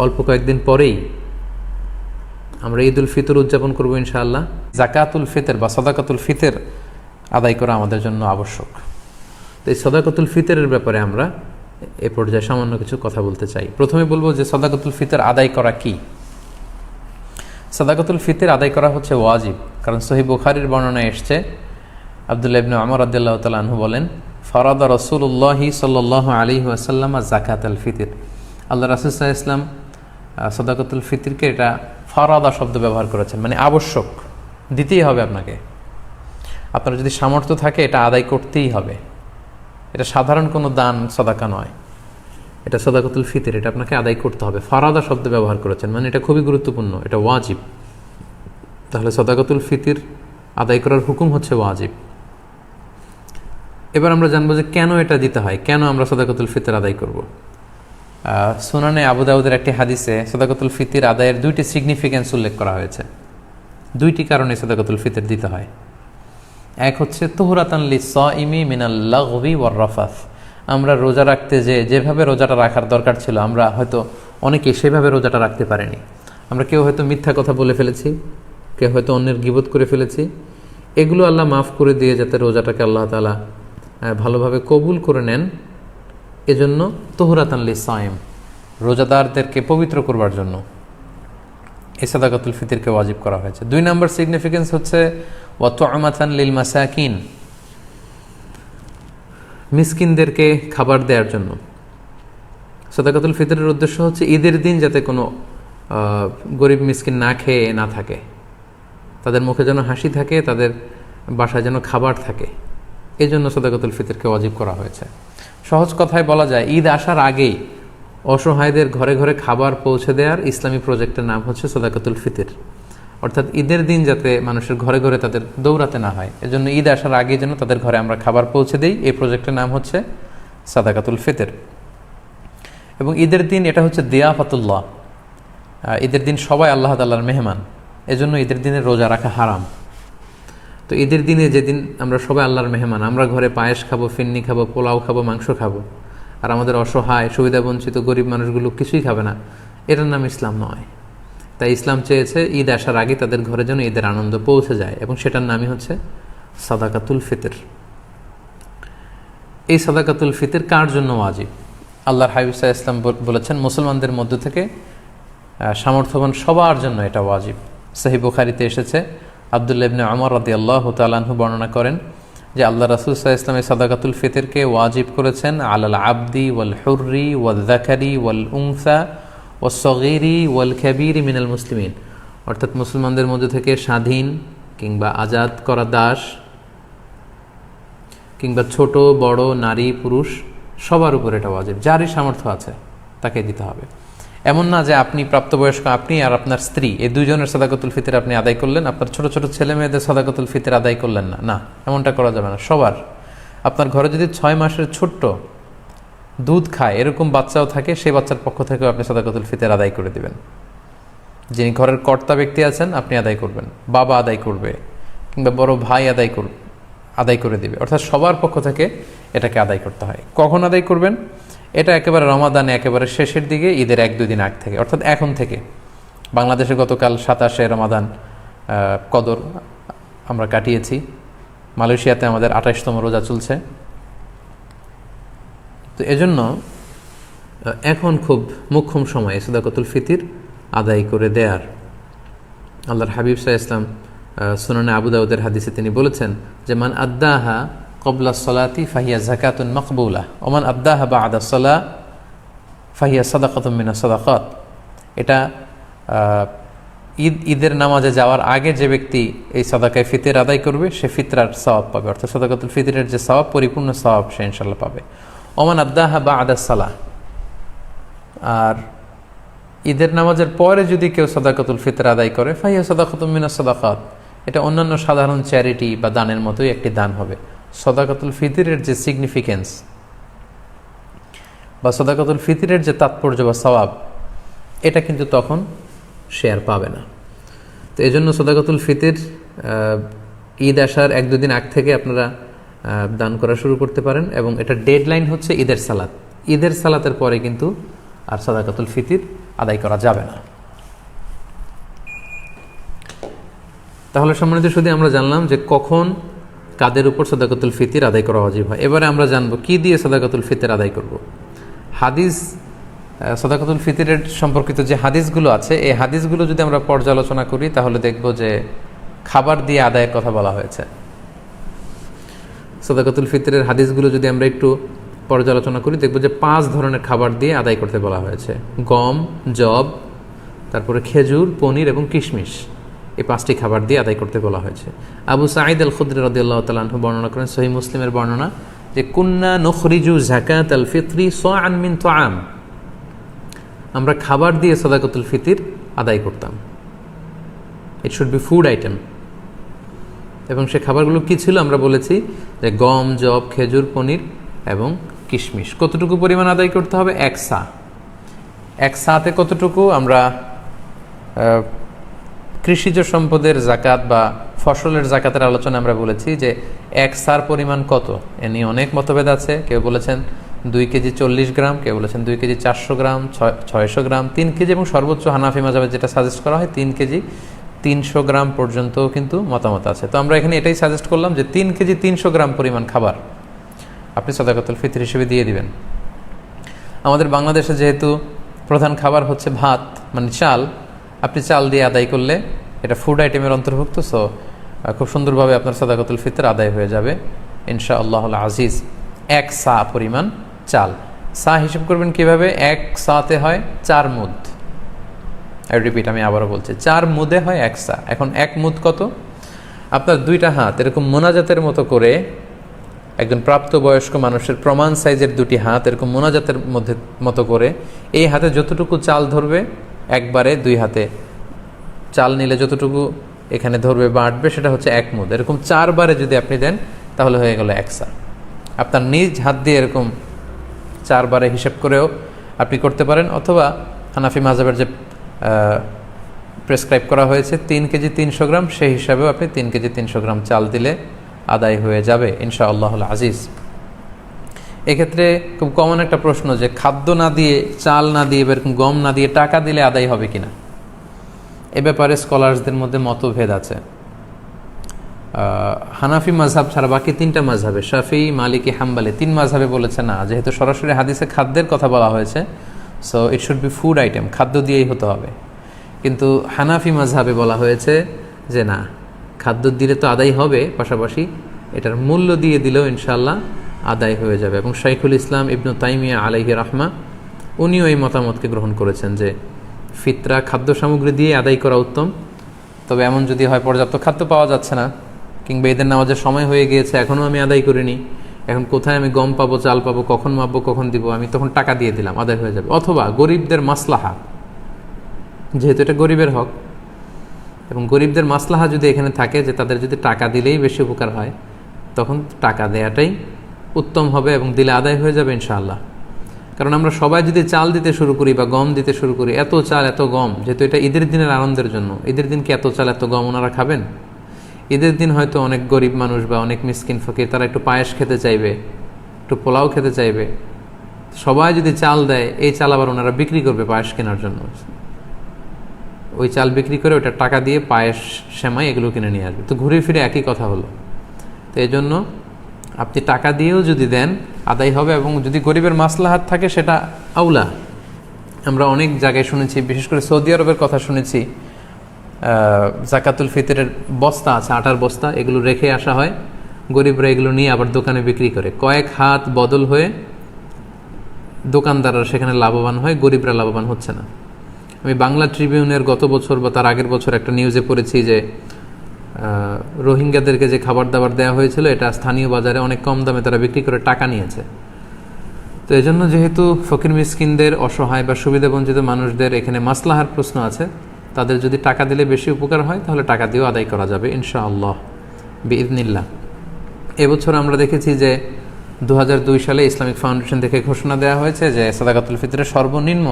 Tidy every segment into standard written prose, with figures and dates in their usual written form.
অল্প কয়েকদিন পরেই আমরা ঈদুল ফিতর উদযাপন করব ইনশাআল্লাহ। জাকাতুল ফিতর বা সদাকাতুল ফিতর আদায় করা আমাদের জন্য আবশ্যক। তো এই সদাকাতুল ফিতরের ব্যাপারে আমরা এ পর্যায়ে সামান্য কিছু কথা বলতে চাই। প্রথমে বলবো যে সদাকাতুল ফিতর আদায় করা কি। সদাকাতুল ফিতর আদায় করা হচ্ছে ওয়াজিব, কারণ সহিহ বুখারীর বর্ণনায় এসছে, আব্দুল্লাহ ইবনে ওমর রাদিয়াল্লাহু তাআলা আনহু বলেন, ফারাদা রাসূলুল্লাহি সাল্লাল্লাহু আলাইহি ওয়াসাল্লাম যাকাতুল ফিতর। আল্লাহ রাসূল সাল্লাল্লাহু আলাইহি ওয়াসাল্লাম সদাকাতুল ফিতরকে এটা ফারাদা শব্দ ব্যবহার করেছেন, মানে আবশ্যক, দিতেই হবে আপনাকে। আপনার যদি সামর্থ্য থাকে এটা আদায় করতেই হবে। এটা সাধারণ কোনো দান সদাকা নয়, এটা সদাকাতুল ফিতর, এটা আপনাকে আদায় করতে হবে। ফারাদা শব্দ ব্যবহার করেছেন, মানে এটা খুবই গুরুত্বপূর্ণ, এটা ওয়াজিব। তাহলে সদাকাতুল ফিতর আদায় করার হুকুম হচ্ছে ওয়াজিব। এবার আমরা জানবো যে কেন এটা দিতে হয়, কেন আমরা সদাকাতুল ফিতর আদায় করব। সুনানে আবু দাউদের একটি হাদিসে সদাকাতুল ফিতর আদায়ের দুইটি সিগনিফিক্যান্স উল্লেখ করা হয়েছে। দুইটি কারণে সদাকাতুল ফিতর দিতে হয়। এক হচ্ছে তুহরাতান লিস-সাইমি মিনাল লাগবি ওয়ার রাফাস। আমরা রোজা রাখতে যেভাবে রোজাটা রাখার দরকার ছিল, আমরা হয়তো অনেকে সেভাবে রোজাটা রাখতে পারিনি। আমরা কেউ হয়তো মিথ্যা কথা বলে ফেলেছি, কেউ হয়তো অন্যের গীবত করে ফেলেছি। এগুলো আল্লাহ মাফ করে দিয়ে যাতে রোজাটাকে আল্লাহ তাআলা ভালোভাবে কবুল করে নেন, এজন্য তুহরাতান লিস-সাইম, রোজাদারদেরকে পবিত্র করবার জন্য এই সাদাকাতুল ফিতরকে ওয়াজিব করা হয়েছে। 2 নম্বর সিগনিফিকেন্স হচ্ছে ওয়া তু'মাতান লিল মাসাকিন, মিসকিনদেরকে খাবার দেওয়ার জন্য। সাদাকাতুল ফিতরের উদ্দেশ্য হচ্ছে ঈদের দিন যাতে কোনো গরিব মিসকিন না খেয়ে না থাকে, তাদের মুখে যেন হাসি থাকে, তাদের বাসায় যেন খাবার থাকে, এই জন্য সাদাকাতুল ফিতরকে ওয়াজিব করা হয়েছে। সহজ কথায় বলা যায়, ঈদ আসার আগেই অসহায়দের ঘরে ঘরে খাবার পৌঁছে দেওয়ার ইসলামী প্রজেক্টের নাম হচ্ছে সাদাকাতুল ফিতর। অর্থাৎ ঈদের দিন যাতে মানুষের ঘরে ঘরে তাদের দৌড়াতে না হয়, এজন্য ঈদ আসার আগে যেন তাদের ঘরে আমরা খাবার পৌঁছে দিই, এই প্রজেক্টের নাম হচ্ছে সাদাকাতুল ফিতর। এবং ঈদের দিন এটা হচ্ছে দিয়াফাতুল্লাহ, ঈদের দিন সবাই আল্লাহ তাআলার মেহমান, এজন্য ঈদের দিনে রোজা রাখা হারাম। তো ঈদের দিনে যেদিন আমরা সবাই আল্লাহর মেহমান, আমরা ঘরে পায়েস খাবো, ফিন্নি খাবো, পোলাও খাবো, মাংস খাবো, আর আমাদের অসহায় সুবিধাবঞ্চিত গরিব মানুষগুলো কিছুই খাবে না, এটার নাম ইসলাম নয়। তাই ইসলাম চেয়েছে ঈদ আসার আগে তাদের ঘরে যেন ঈদের আনন্দ পৌঁছে যায়, এবং সেটার নামই হচ্ছে সাদাকাতুল ফিতর। এই সাদাকাতুল ফিতর কার জন্য ওয়াজিব? আল্লাহর হাবিব সাল্লাল্লাহু আলাইহি ওয়াসাল্লাম বলেছেন, মুসলমানদের মধ্য থেকে সামর্থ্যবান সবার জন্য এটা ওয়াজিব। সহিহ বুখারীতে এসেছে, আব্দুল্লাহ ইবনে ওমর রাদিয়াল্লাহু তাআলা আনহু বর্ণনা করেন যে আল্লাহ রাসূল সাল্লাল্লাহু আলাইহি ওয়াসাল্লাম সাদাকাতুল ফিতরকে ওয়াজিব করেছেন আলাল আবদি ওয়াল হুররি ওয়াল যাকারি ওয়াল উনসা ওয়াস সগীরি ওয়াল কাবীরি মিনাল মুসলিমিন। অর্থাৎ মুসলমানদের মধ্যে থেকে স্বাধীন কিংবা আজাদ করা দাস কিংবা ছোট বড় নারী পুরুষ সবার উপর এটা ওয়াজিব, যারই সামর্থ্য আছে তাকে দিতে হবে। এমন না যে আপনি প্রাপ্তবয়স্ক, আপনি আর আপনার স্ত্রী, এই দুইজনের সাদাকাতুল ফিতর আপনি আদায় করলেন, আপনার ছোট ছোট ছেলে মেয়েদের সাদাকাতুল ফিতর আদায় করলেন না, না, এমনটা করা যাবে না। সবার, আপনার ঘরে যদি 6 মাসের ছোট্ট দুধ খায় এরকম বাচ্চাও থাকে, সেই বাচ্চার পক্ষ থেকেও আপনি সাদাকাতুল ফিতর আদায় করে দিবেন। যিনি ঘরের কর্তা ব্যক্তি আছেন আপনি আদায় করবেন, বাবা আদায় করবে, কিংবা বড় ভাই আদায় করে দিবে। অর্থাৎ সবার পক্ষ থেকে এটাকে আদায় করতে হয়। কখন আদায় করবেন? এটা একেবারে রমাদানে একেবারে শেষের দিকে, ঈদের 1-2 দিন আগ থেকে, অর্থাৎ এখন থেকে। বাংলাদেশে গতকাল 27শে রমাদান কদর আমরা কাটিয়েছি, মালয়েশিয়াতে আমাদের 28তম রোজা চলছে। তো এজন্য এখন খুব মোক্ষম সময় সাদাকাতুল ফিতর আদায় করে দেয়ার। আল্লাহর হাবিব সাল্লাল্লাহু আলাইহি ওয়াসাল্লাম সুনানে আবু দাউদের হাদিসে তিনি বলেছেন যে মান আদ্দাহা ক্বাবলা সলাতি ফাহিয়া যাকাতুন মাকবুলা ওয়া মান আদ্দাহা বা'দা সলা ফাহিয়া সাদাকাতুম মিনাস সাদাকাত। এটা ঈদের নামাজে যাওয়ার আগে যে ব্যক্তি এই সাদাকায়ে ফিতর আদায় করবে সে ফিতরার সওয়াব পাবে, অর্থাৎ সাদাকাতুল ফিতরের যে সওয়াব, পরিপূর্ণ সওয়াব সে ইনশাআল্লাহ পাবে। ওয়া মান আদ্দাহা বা'দা সালা, আর ঈদের নামাজের পরে যদি কেউ সাদাকাতুল ফিতর আদায় করে ফাহিয়া সাদাকাতুম মিনাস সাদাকাত, এটা অন্যান্য সাধারণ চ্যারিটি বা দানের মতোই একটি দান হবে। সাদাকাতুল ফিতরের যে সিগনিফিকেন্স বা সাদাকাতুল ফিতরের যে তাৎপর্য বা সওয়াব, এটা কিন্তু তখন সে আর পাবে না। তো এই জন্য সাদাকাতুল ফিতর ঈদ আসার 1-2 দিন আগ থেকে আপনারা দান করা শুরু করতে পারেন, এবং এটা ডেডলাইন হচ্ছে ঈদের সালাত। ঈদের সালাতের পরে কিন্তু আর সাদাকাতুল ফিতর আদায় করা যাবে না। তাহলে সম্মানিত শুধু আমরা জানলাম যে কখন কাদের উপর সাদাকাতুল ফিতর আদায় করা ওয়াজিব হয়। এবারে আমরা জানবো কি দিয়ে সাদাকাতুল ফিতর আদায় করব। হাদিস সাদাকাতুল ফিতরের সম্পর্কিত যে হাদিসগুলো আছে, এই হাদিসগুলো যদি আমরা পর্যালোচনা করি তাহলে দেখব যে খাবার দিয়ে আদায়ের কথা বলা হয়েছে। সাদাকাতুল ফিতরের হাদিসগুলো যদি আমরা একটু পর্যালোচনা করি দেখব যে 5 ধরনের খাবার দিয়ে আদায় করতে বলা হয়েছে। গম, যব, তারপরে খেজুর, পনির এবং কিশমিশ, এই 5টি খাবার দিয়ে আদায় করতে বলা হয়েছে। আবু সাঈদ আল খুদরি রাদিয়াল্লাহু তাআলা আনহু বর্ণনা করেন, সহিহ মুসলিমের বর্ণনা, যে কুন্না নুখরিজু যাকাতাল ফিতরি সাআন মিন তুআম, আমরা খাবার দিয়ে সাদাকাতুল ফিতর আদায় করতাম। It should be food item. এবং সে খাবারগুলো কি ছিল আমরা বলেছি যে গম, যব, খেজুর, পনির এবং কিশমিশ। কতটুকু পরিমাণ আদায় করতে হবে? 1 সা। 1 সাতে কতটুকু? আমরা কৃষিজ সম্পদের জাকাত বা ফসলের জাকাতের আলোচনা আমরা বলেছি যে 1 সার পরিমাণ কত, এ নিয়ে অনেক মতভেদ আছে। কেউ বলেছেন 2 কেজি 40 গ্রাম, কেউ বলেছেন 2 কেজি 400 গ্রাম, 600 গ্রাম, 3 কেজি এবং সর্বোচ্চ হানাফি মাযহাবে যেটা সাজেস্ট করা হয় 3 কেজি 300 গ্রাম পর্যন্ত কিন্তু মতামত আছে। তো আমরা এখানে এটাই সাজেস্ট করলাম যে 3 কেজি 300 গ্রাম পরিমাণ খাবার আপনি সাদাকাতুল ফিতর হিসেবে দিয়ে দিবেন। আমাদের বাংলাদেশে যেহেতু প্রধান খাবার হচ্ছে ভাত, মানে চাল, আপনি চাল দিয়ে আদায় করলে এটা ফুড আইটেমের অন্তর্ভুক্ত। সো খুব সুন্দরভাবে আপনার সাদাকাতুল ফিতর আদায় হয়ে যাবে ইনশাআল্লাহুল আজিজ। 1 সা পরিমাণ চাল। সা হিসেব করবেন কিভাবে? 1 সাতে হয় 4 মুদ। রিপিট, আমি আবারও বলছি, 4 মুদে হয় 1 সা। এখন 1 মুদ কত? আপনার 2টা হাত এরকম মোনাজাতের মতো করে, একজন প্রাপ্তবয়স্ক মানুষের প্রমাণ সাইজের 2টি হাত এরকম মোনাজাতের মতো করে, এই হাতে যতটুকু চাল ধরবে একবারে 2 হাতে চাল নিলে যতটুকু এখানে ধরবে বা আটবে সেটা হচ্ছে 1 মুদ। এরকম 4 বারে যদি আপনি দেন তাহলে হয়ে গেল 1 সা। আপনার নিজ হাত দিয়ে এরকম 4 বারে হিসেব করেও আপনি করতে পারেন, অথবা হানাফি মাযহাবের যে প্রেসক্রাইব করা হয়েছে 3 কেজি 300 গ্রাম, সেই হিসাবেও আপনি 3 কেজি 300 গ্রাম চাল দিলে আদায় হয়ে যাবে ইনশাআল্লাহুল আজিজ। এক্ষেত্রে খুব কমন একটা প্রশ্ন যে খাদ্য না দিয়ে, চাল না দিয়ে, এরকম গম না দিয়ে টাকা দিলে আদায় হবে কিনা। এ ব্যাপারে স্কলার্সদের মধ্যে মতভেদ আছে। হানাফি মাযহাব ছাড়া বাকি 3টা মাযহাবে, শাফিঈ, মালিকি, হাম্বলি, 3 মাযহাবে বলেছে না, যেহেতু সরাসরি হাদিসে খাদ্যের কথা বলা হয়েছে, so it should be food item, খাদ্য দিয়েই হতে হবে। কিন্তু হানাফি মাযহাবে বলা হয়েছে যে না, খাদ্য দিলে তো আদায় হবে, পাশাপাশি এটার মূল্য দিয়ে দিলেও ইনশাআল্লাহ আদায় হয়ে যাবে। এবং শাইখুল ইসলাম ইবনু তাইমিয়া আলাইহি রাহমা উনিও এই মতামতকে গ্রহণ করেছেন যে ফিতরা খাদ্য সামগ্রী দিয়ে আদায় করা উত্তম। তবে এমন যদি হয় পর্যাপ্ত খাদ্য পাওয়া যাচ্ছে না, কিংবা ঈদের নামাজের সময় হয়ে গিয়েছে এখনও আমি আদায় করিনি, এখন কোথায় আমি গম পাবো, চাল পাবো, কখন মাপবো, কখন দিব, আমি তখন টাকা দিয়ে দিলাম, আদায় হয়ে যাবে। অথবা গরিবদের মাসলাহা, যেহেতু এটা গরিবের হক, এবং গরিবদের মাসলাহা যদি এখানে থাকে যে তাদের যদি টাকা দিলেই বেশি উপকার হয়, তখন টাকা দেয়াটাই উত্তম হবে এবং দিলে আদায় হয়ে যাবে ইনশাআল্লাহ। কারণ আমরা সবাই যদি চাল দিতে শুরু করি বা গম দিতে শুরু করি, এত চাল এত গম, যেহেতু এটা ঈদের দিনের আনন্দের জন্য, ঈদের দিন কি এত চাল এত গম ওনারা খাবেন? ঈদের দিন হয়তো অনেক গরিব মানুষ বা অনেক মিসকিন ফকির তারা একটু পায়েস খেতে চাইবে, একটু পোলাও খেতে চাইবে। সবাই যদি চাল দেয়, এই চাল আবার ওনারা বিক্রি করবে পায়েস কেনার জন্য, ওই চাল বিক্রি করে ওটা টাকা দিয়ে পায়েস, সেমাই এগুলো কিনে নিয়ে আসবে। তো ঘুরে ফিরে একই কথা হলো। তো এই জন্য আপনি টাকা দিয়েও যদি দেন আদায় হবে, এবং যদি গরিবের মাসলাহাত থাকে সেটা আউলা। আমরা অনেক জায়গায় শুনেছি, বিশেষ করে সৌদি আরবের কথা শুনেছি, জাকাতুল ফিতরের বস্তা আছে, আটার বস্তা, এগুলো রেখে আসা হয়, গরিবরা এগুলো নিয়ে আবার দোকানে বিক্রি করে। কয়েক হাত বদল হয়ে দোকানদাররা সেখানে লাভবান হয়, গরিবরা লাভবান হচ্ছে না। আমি বাংলা ট্রিবিউনের গত বছর বা তার আগের বছর একটা নিউজে পড়েছি যে রোহিঙ্গাদেরকে যে খাবার দাবার দেওয়া হয়েছিল, এটা স্থানীয় বাজারে অনেক কম দামে তারা বিক্রি করে টাকা নিয়েছে। তো এই জন্য যেহেতু ফকির মিসকিনদের, অসহায় বা সুবিধাবঞ্চিত মানুষদের এখানে মাসলাহার প্রশ্ন আছে, তাদের যদি টাকা দিলে বেশি উপকার হয় তাহলে টাকা দিয়েও আদায় করা যাবে ইনশাআল্লাহ বিইذনিল্লাহ। এবছর আমরা দেখেছি যে 2002 সালে ইসলামিক ফাউন্ডেশন থেকে ঘোষণা দেওয়া হয়েছে যে সাদাকাতুল ফিতরের সর্বনিম্ন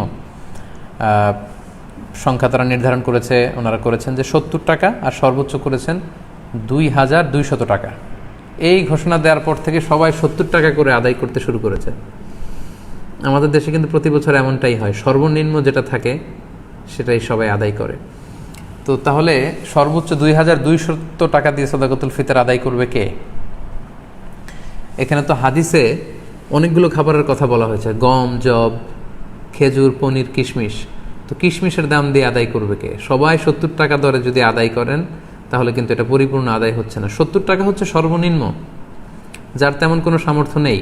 সংখ্যা তারা নির্ধারণ করেছে, ওনারা করেছেন যে 70 টাকা, আর সর্বোচ্চ করেছেন 2200 টাকা। এই ঘোষণা দেওয়ার পর থেকে সবাই 70 টাকা করে আদায় করতে শুরু করেছে। আমাদের দেশে কিন্তু প্রতি বছর এমনটাই হয়, সর্বনিম্ন যেটা থাকে সেটাই সবাই আদায় করে। তো তাহলে সর্বোচ্চ 2200 টাকা দিয়ে সাদাকাতুল ফিতর আদায় করবে কে? এখানে তো হাদিসে অনেকগুলো খাবারের কথা বলা হয়েছে, গম, জব, খেজুর, পনির, কিশমিশ। তো কিশমিশের দাম দিয়ে আদায় করবে কে? সবাই 70 টাকা দরে যদি আদায় করেন তাহলে কিন্তু এটা পরিপূর্ণ আদায় হচ্ছে না। 70 টাকা হচ্ছে সর্বনিম্ন। যার তেমন কোনো সামর্থ্য নেই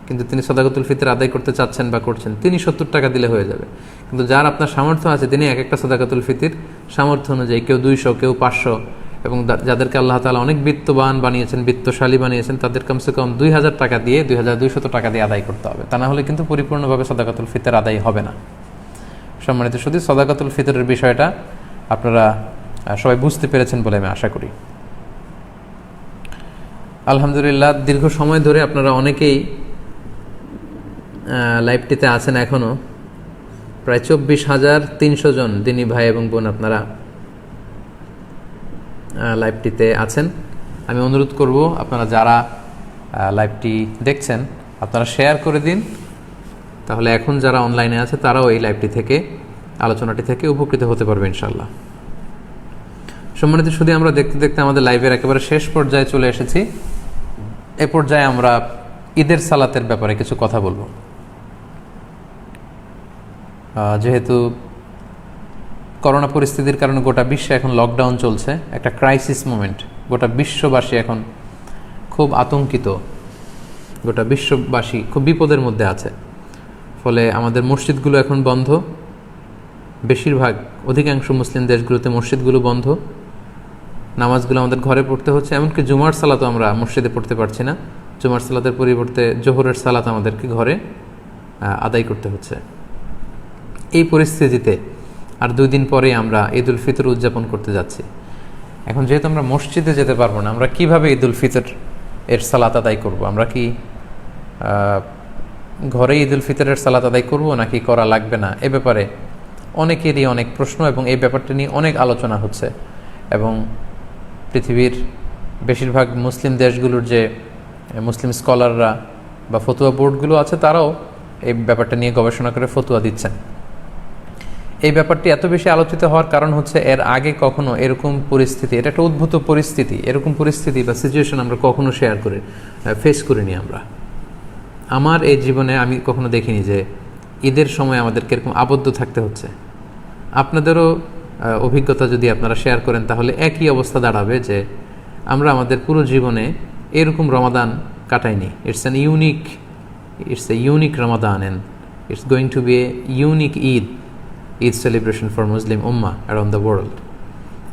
কিন্তু তিনি সাদাকাতুল ফিতর আদায় করতে চাচ্ছেন বা করছেন, তিনি 70 টাকা দিলে হয়ে যাবে। কিন্তু যার আপনার সামর্থ্য আছে তিনি এক একটা সাদাকাতুল ফিতর সামর্থ্য অনুযায়ী, কেউ 200, কেউ 500, এবং যাদেরকে আল্লাহ তাআলা অনেক বিত্তবান বানিয়েছেন, বিত্তশালী বানিয়েছেন, তাদের কমসে কম 2000 টাকা দিয়ে 2200 টাকা দিয়ে আদায় করতে হবে। তা না হলে কিন্তু পরিপূর্ণভাবে সাদাকাতুল ফিতর আদায় হবে না। সম্মানিত শুধু সাদাকাতুল ফিতরের বিষয়টা আপনারা সবাই বুঝতে পেরেছেন বলে আমি আশা করি। আলহামদুলিল্লাহ, দীর্ঘ সময় ধরে আপনারা অনেকেই লাইভটিতে আছেন, এখনও প্রায় 24,300 জন দিনী ভাই এবং বোন আপনারা লাইভটিতে আছেন। আমি অনুরোধ করব আপনারা যারা লাইভটি দেখছেন আপনারা শেয়ার করে দিন, তাহলে এখন যারা অনলাইনে আছে তারাও এই লাইভটি থেকে, আলোচনাটি থেকে উপকৃত হতে পারবে ইনশাআল্লাহ। সম্মানিত শুধু আমরা দেখতে দেখতে আমাদের লাইভের একেবারে শেষ পর্যায়ে চলে এসেছি। এ পর্যায়ে আমরা ঈদের সালাতের ব্যাপারে কিছু কথা বলবো। যেহেতু করোনা পরিস্থিতির কারণে গোটা বিশ্বে এখন লকডাউন চলছে, একটা ক্রাইসিস মোমেন্ট, গোটা বিশ্ববাসী এখন খুব আতঙ্কিত, গোটা বিশ্ববাসী খুব বিপদের মধ্যে আছে। ফলে আমাদের মসজিদগুলো এখন বন্ধ, বেশিরভাগ অধিকাংশ মুসলিম দেশগুলোতে মসজিদগুলো বন্ধ, নামাজগুলো আমাদের ঘরে পড়তে হচ্ছে। এমনকি জুমার সালাতও আমরা মসজিদে পড়তে পারছি না, জুমার সালাতের পরিবর্তে জোহরের সালাত আমাদেরকে ঘরে আদায় করতে হচ্ছে। এই পরিস্থিতিতে আর 2 দিন পরেই আমরা ঈদ উল ফিতর উদযাপন করতে যাচ্ছি। এখন যেহেতু আমরা মসজিদে যেতে পারবো না, আমরা কিভাবে ঈদ উল ফিতর এর সালাত আদায় করব? আমরা কি ঘরে ঈদ উল ফিতরের সালাত আদায় করব নাকি করা লাগবে না? এ ব্যাপারে অনেকেরই অনেক প্রশ্ন এবং এই ব্যাপারটা নিয়ে অনেক আলোচনা হচ্ছে। এবং পৃথিবীর বেশিরভাগ মুসলিম দেশগুলোর যে মুসলিম স্কলাররা বা ফতুয়া বোর্ডগুলো আছে তারাও এই ব্যাপারটা নিয়ে গবেষণা করে ফতুয়া দিচ্ছেন। এই ব্যাপারটি এত বেশি আলোচিত হওয়ার কারণ হচ্ছে এর আগে কখনো এরকম পরিস্থিতি, এটা একটা উদ্ভূত পরিস্থিতি, এরকম পরিস্থিতি বা সিচুয়েশন আমরা কখনো ফেস করিনি। আমার এই জীবনে আমি কখনো দেখিনি যে ঈদের সময় আমাদেরকে এরকম আবদ্ধ থাকতে হচ্ছে। আপনাদেরও অভিজ্ঞতা যদি আপনারা শেয়ার করেন তাহলে একই অবস্থা দাঁড়াবে যে আমরা আমাদের পুরো জীবনে এরকম রমাদান কাটাইনি। It's a unique Ramadan and it's going to be a unique Eid celebration for Muslim উম্মাহ অ্যারাউন্ড দ্য ওয়ার্ল্ড।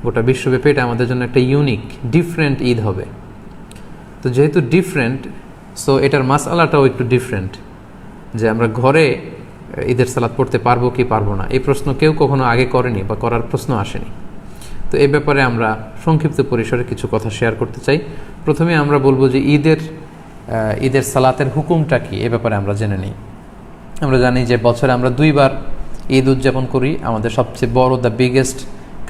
গোটা বিশ্বব্যাপী এটা আমাদের জন্য একটা ইউনিক ডিফারেন্ট ঈদ হবে। তো যেহেতু ডিফারেন্ট, সো এটার মাসআলাটাও একটু ডিফারেন্ট, যে আমরা ঘরে ঈদের সালাত পড়তে পারবো কি পারবো না, এই প্রশ্ন কেউ কখনো আগে করেনি বা করার প্রশ্ন আসেনি। তো এই ব্যাপারে আমরা সংক্ষিপ্ত পরিসরে কিছু কথা শেয়ার করতে চাই। প্রথমে আমরা বলবো যে ঈদের সালাতের হুকুমটা কি, এ ব্যাপারে আমরা জেনে নিই। আমরা জানি যে বছরে আমরা 2 বার ঈদ উদযাপন করি। আমাদের সবচেয়ে বড়, the biggest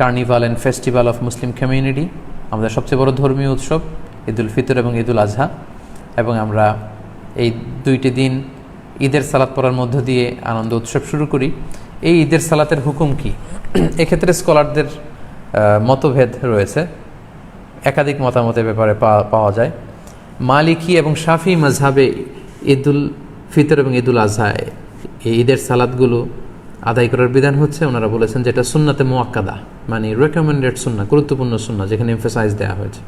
carnival and festival of Muslim community, আমাদের সবচেয়ে বড় ধর্মীয় উৎসব ঈদ উল ফিতর এবং ঈদ উল আজহা। এবং আমরা এই 2টি দিন ঈদের সালাত পড়ার মধ্য দিয়ে আনন্দ উৎসব শুরু করি। এই ঈদের সালাতের হুকুম কি? এক্ষেত্রে স্কলারদের মতভেদ রয়েছে, একাধিক মতামতের ব্যাপারে পাওয়া যায়। মালিকি এবং শাফি মাযহাবে ঈদ উল ফিতর এবং ঈদ উল আজহা এই ঈদের সালাতগুলো আদায় করার বিধান হচ্ছে, ওনারা বলেছেন যেটা সুন্নাতে মুআক্কাদা, মানে রেকমেন্ডেড সুন্নাহ, গুরুত্বপূর্ণ সুন্নাহ, যেখানে এমফাসাইজ দেওয়া হয়েছে।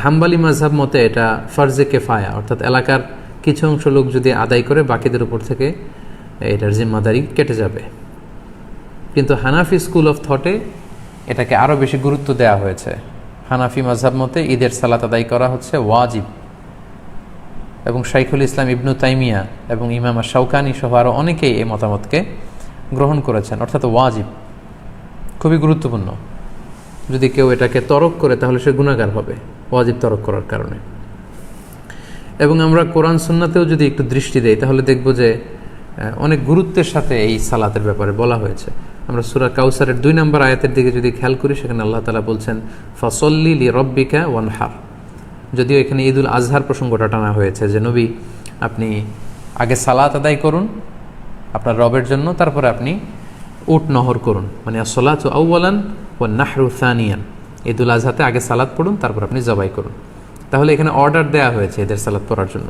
হাম্বালি মাযহাব মতে এটা ফরজে কেফায়া, অর্থাৎ এলাকার কিছু অংশ লোক যদি আদায় করে বাকিদের উপর থেকে এটার জিম্মাদারি কেটে যাবে। কিন্তু হানাফি স্কুল অফ থটে এটাকে আরও বেশি গুরুত্ব দেওয়া হয়েছে। হানাফি মাযহাব মতে ঈদের সালাত আদায় করা হচ্ছে ওয়াজিব, এবং শাইখুল ইসলাম ইবনু তাইমিয়া এবং ইমাম শাওকানি সহ আরও অনেকেই এই মতামতকে গ্রহণ করেছেন, অর্থাৎ ওয়াজিব, খুবই গুরুত্বপূর্ণ। যদি কেউ এটাকে তরক করে তাহলে সে গুনাহগার হবে ওয়াজিব তরক করার কারণে। এবং আমরা কোরআন সুন্নাতেও যদি একটু দৃষ্টি দেই তাহলে দেখব যে অনেক গুরুত্বের সাথে এই সালাতের ব্যাপারে বলা হয়েছে। আমরা সূরা কাউসারের 2 নম্বর আয়াতের দিকে যদি খেয়াল করি, সেখানে আল্লাহ তাআলা বলছেন ফাসল্লি লিরাব্বিকা ওয়ানহার। যদিও এখানে ঈদ উল আজহার প্রসঙ্গটা টানা হয়েছে যে নবী আপনি আগে সালাত আদায় করুন আপনার রবের জন্য, তারপরে আপনি উট নহর করুন, মানে আসসালাতু আউওয়ালান ওয়া নাহরু সানিয়ান। ঈদুল আজহাতে আগে সালাত পড়ুন, তারপর আপনি জবাই করুন। তাহলে এখানে অর্ডার দেয়া হয়েছে এদের সালাত পড়ার জন্য।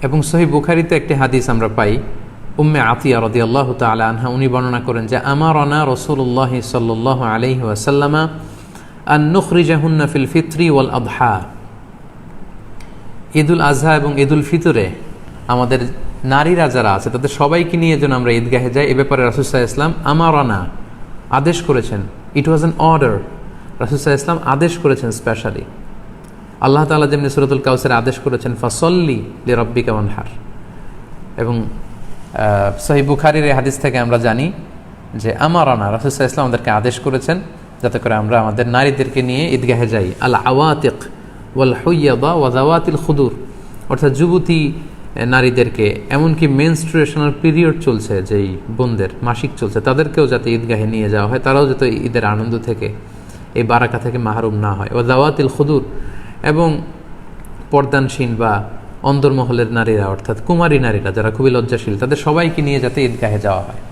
এবং সহিহ বুখারীতে একটি হাদিস আমরা পাই, উম্মে আতিয়া রাদিয়াল্লাহু তাআলা আনহা উনি বর্ণনা করেন যে আমারানা রাসূলুল্লাহ সাল্লাল্লাহু আলাইহি ওয়াসাল্লাম আন নুখরিজাহুন্না ফিল ফিত্রি ওয়াল আদহা। ঈদুল আজহা এবং ঈদুল ফিতরে আমাদের নারীরা যারা আছে তাদের সবাইকে নিয়ে যেন আমরা ঈদগাহে যাই, এ ব্যাপারে রাসূল সাল্লাল্লাহু আলাইহি ওয়াসাল্লাম আমারানা আদেশ করেছেন। ইট ওয়াজ অ্যান অর্ডার, রাসূল সাল্লাল্লাহু আলাইহি ওয়াসাল্লাম আদেশ করেছেন স্পেশালি। আল্লাহ তাআলা যেমনি সূরাতুল কাউসারে আদেশ করেছেন ফাসল্লি লিরাব্বিকা ওয়ানহার। এবং সহিহ বুখারীর এই হাদিস থেকে আমরা জানি যে আমারানা রাসূল সাল্লাল্লাহু আলাইহি ওয়াসাল্লাম আমাদেরকে আদেশ করেছেন যাতে করে আমরা আমাদের নারীদেরকে নিয়ে ঈদগাহে যাই। আল আওয়াতিক ওয়াল হুইয়াদা ওয়া যাওয়াতিল খুদুর, অর্থাৎ যুবতী নারীদেরকে, এমনকি মেনস্ট্রুয়েশনাল পিরিয়ড চলছে যেই বোনদের মাসিক চলছে তাদেরকেও যাতে ঈদগাহে নিয়ে যাওয়া হয়, তারাও যাতে ঈদের আনন্দ থেকে এই বারাকা থেকে মাহরুম না হয়। ওয়া যাওয়াতিল খুদুর, এবং পর্দানসীন বা অন্দরমহলের নারীরা অর্থাৎ কুমারী নারীরা যারা খুবই লজ্জাশীল তাদের সবাইকে নিয়ে যাতে ঈদগাহে যাওয়া হয়।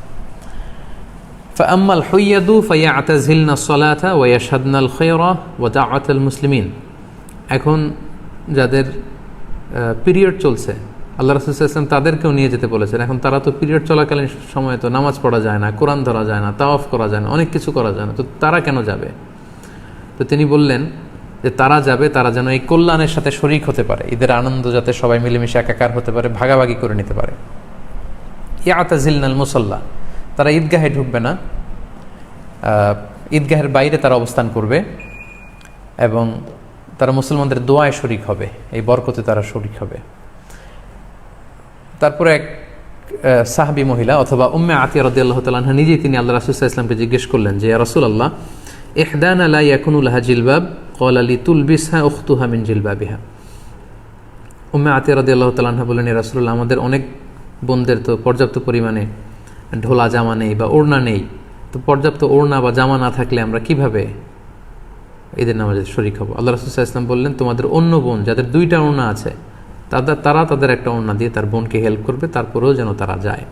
فأما الحيض فيعتزلن الصلاة ويشهدن الخير ودعوة المسلمين। এখন যাদের পিরিয়ড চলছে আল্লাহ রাসূল সাল্লাল্লাহু আলাইহি ওয়াসাল্লাম তাদেরকেও নিয়ে যেতে বলেছেন। এখন তারা তো পিরিয়ড চলাকালীন সময়ে তো নামাজ পড়া যায় না, কোরআন ধরা যায় না, তাওয়াফ করা যায় না, অনেক কিছু করা যায় না, তো তারা কেন যাবে? তো তিনি বললেন যে তারা যাবে, তারা যেন এই কল্যাণের সাথে শরীক হতে পারে, ঈদের আনন্দ যাতে সবাই মিলেমিশে একাকার হতে পারে, ভাগাভাগি করে নিতে পারে। ইয়াতাজিলনাল মুসাল্লা, তারা ঈদগাহে ঢুকবে না, ঈদগাহের বাইরে তারা অবস্থান করবে এবং তারা মুসলমানদের দোয়ায় শরীক হবে, এই বরকতে তারা শরীক হবে। তারপরে এক সাহাবী মহিলা অথবা উম্মে আতিয়া রাদিয়াল্লাহু তাআলা আনহা নিজেই তিনি আল্লাহ রাসূল সাল্লাল্লাহু আলাইহি ওয়াসাল্লামকে জিজ্ঞেস করলেন যে ইয়া রাসূলুল্লাহ ইহদানা লা ইয়াকুনু লাহা জিলবাব ক্বালা লিতুলবিসহা উখতুহা মিন জিলবাবিহা। উম্মে আতিয়া রাদিয়াল্লাহু তাআলা আনহা বললেন ইয়া রাসূলুল্লাহ আমাদের অনেক বোনদের তো পর্যাপ্ত পরিমাণে ঢোলা জামা নেই বা ওড়না নেই, তো পর্যাপ্ত ওড়না বা জামা না থাকলে আমরা কিভাবে ঈদের নামাজে শরীক হব? আল্লাহ রাসূল সাল্লাল্লাহু আলাইহি ওয়াসাল্লাম বললেন তোমাদের অন্য বোন যাদের দুইটা ওড়না আছে তারা তাদের একটা ওড়না দিয়ে তার বোনকে হেল্প করবে, তারপরেও যেন তারা যায়।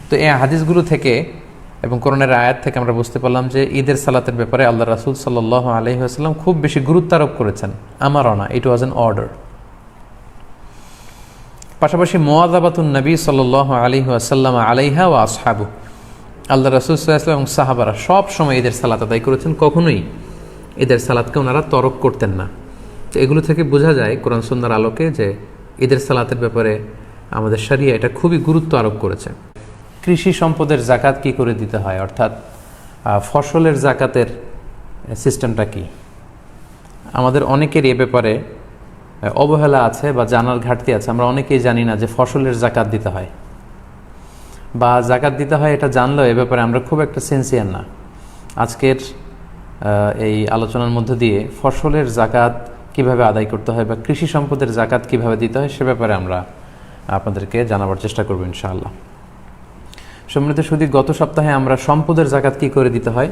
তো এই হাদিসগুলো থেকে এবং কোরআনের আয়াত থেকে আমরা বুঝতে পারলাম যে ঈদের সালাতের ব্যাপারে আল্লাহ রাসূল সাল্লাল্লাহু আলাইহি ওয়াসাল্লাম খুব বেশি গুরুত্ব আরোপ করেছেন। আমারানা, ইট ওয়াজ অ্যান অর্ডার। পাশাপাশি মুওয়াযাবাতুন নবী সাল্লাল্লাহু আলাইহি ওয়াসাল্লাম আলাইহা ওয়া আসহাবু, আল্লাহ রাসূল সাল্লাল্লাহু আলাইহি ওয়াসাল্লাম এবং সাহাবারা সব সময় ঈদের সালাত আদায় করেছেন, কখনোই ঈদের সালাতকে ওনারা তরক করতেন না। তো এগুলো থেকে বোঝা যায় কোরআন সুন্নাহর আলোকে যে ঈদের সালাতের ব্যাপারে আমাদের শরিয়া এটা খুবই গুরুত্ব আরোপ করেছে। কৃষি সম্পদের জাকাত কি করে দিতে হয়, অর্থাৎ ফসলের জাকাতের সিস্টেমটা কি? আমাদের অনেকের এ ব্যাপারে অবহেলা আছে বা জানার ঘাটতি আছে। আমরা অনেকেই জানি না যে ফসলের জাকাত দিতে হয় বা জাকাত দিতে হয়, এটা জানলেও এ ব্যাপারে আমরা খুব একটা সিনসিয়ার না। আজকের এই আলোচনার মধ্যে দিয়ে ফসলের জাকাত কিভাবে আদায় করতে হয় বা কৃষি সম্পদের জাকাত কিভাবে দিতে হয় সে ব্যাপারে আমরা আপনাদেরকে জানাবার চেষ্টা করব ইনশাআল্লাহ। সম্মানিত সুধী, গত সপ্তাহে আমরা সম্পদের জাকাত কি করে দিতে হয়,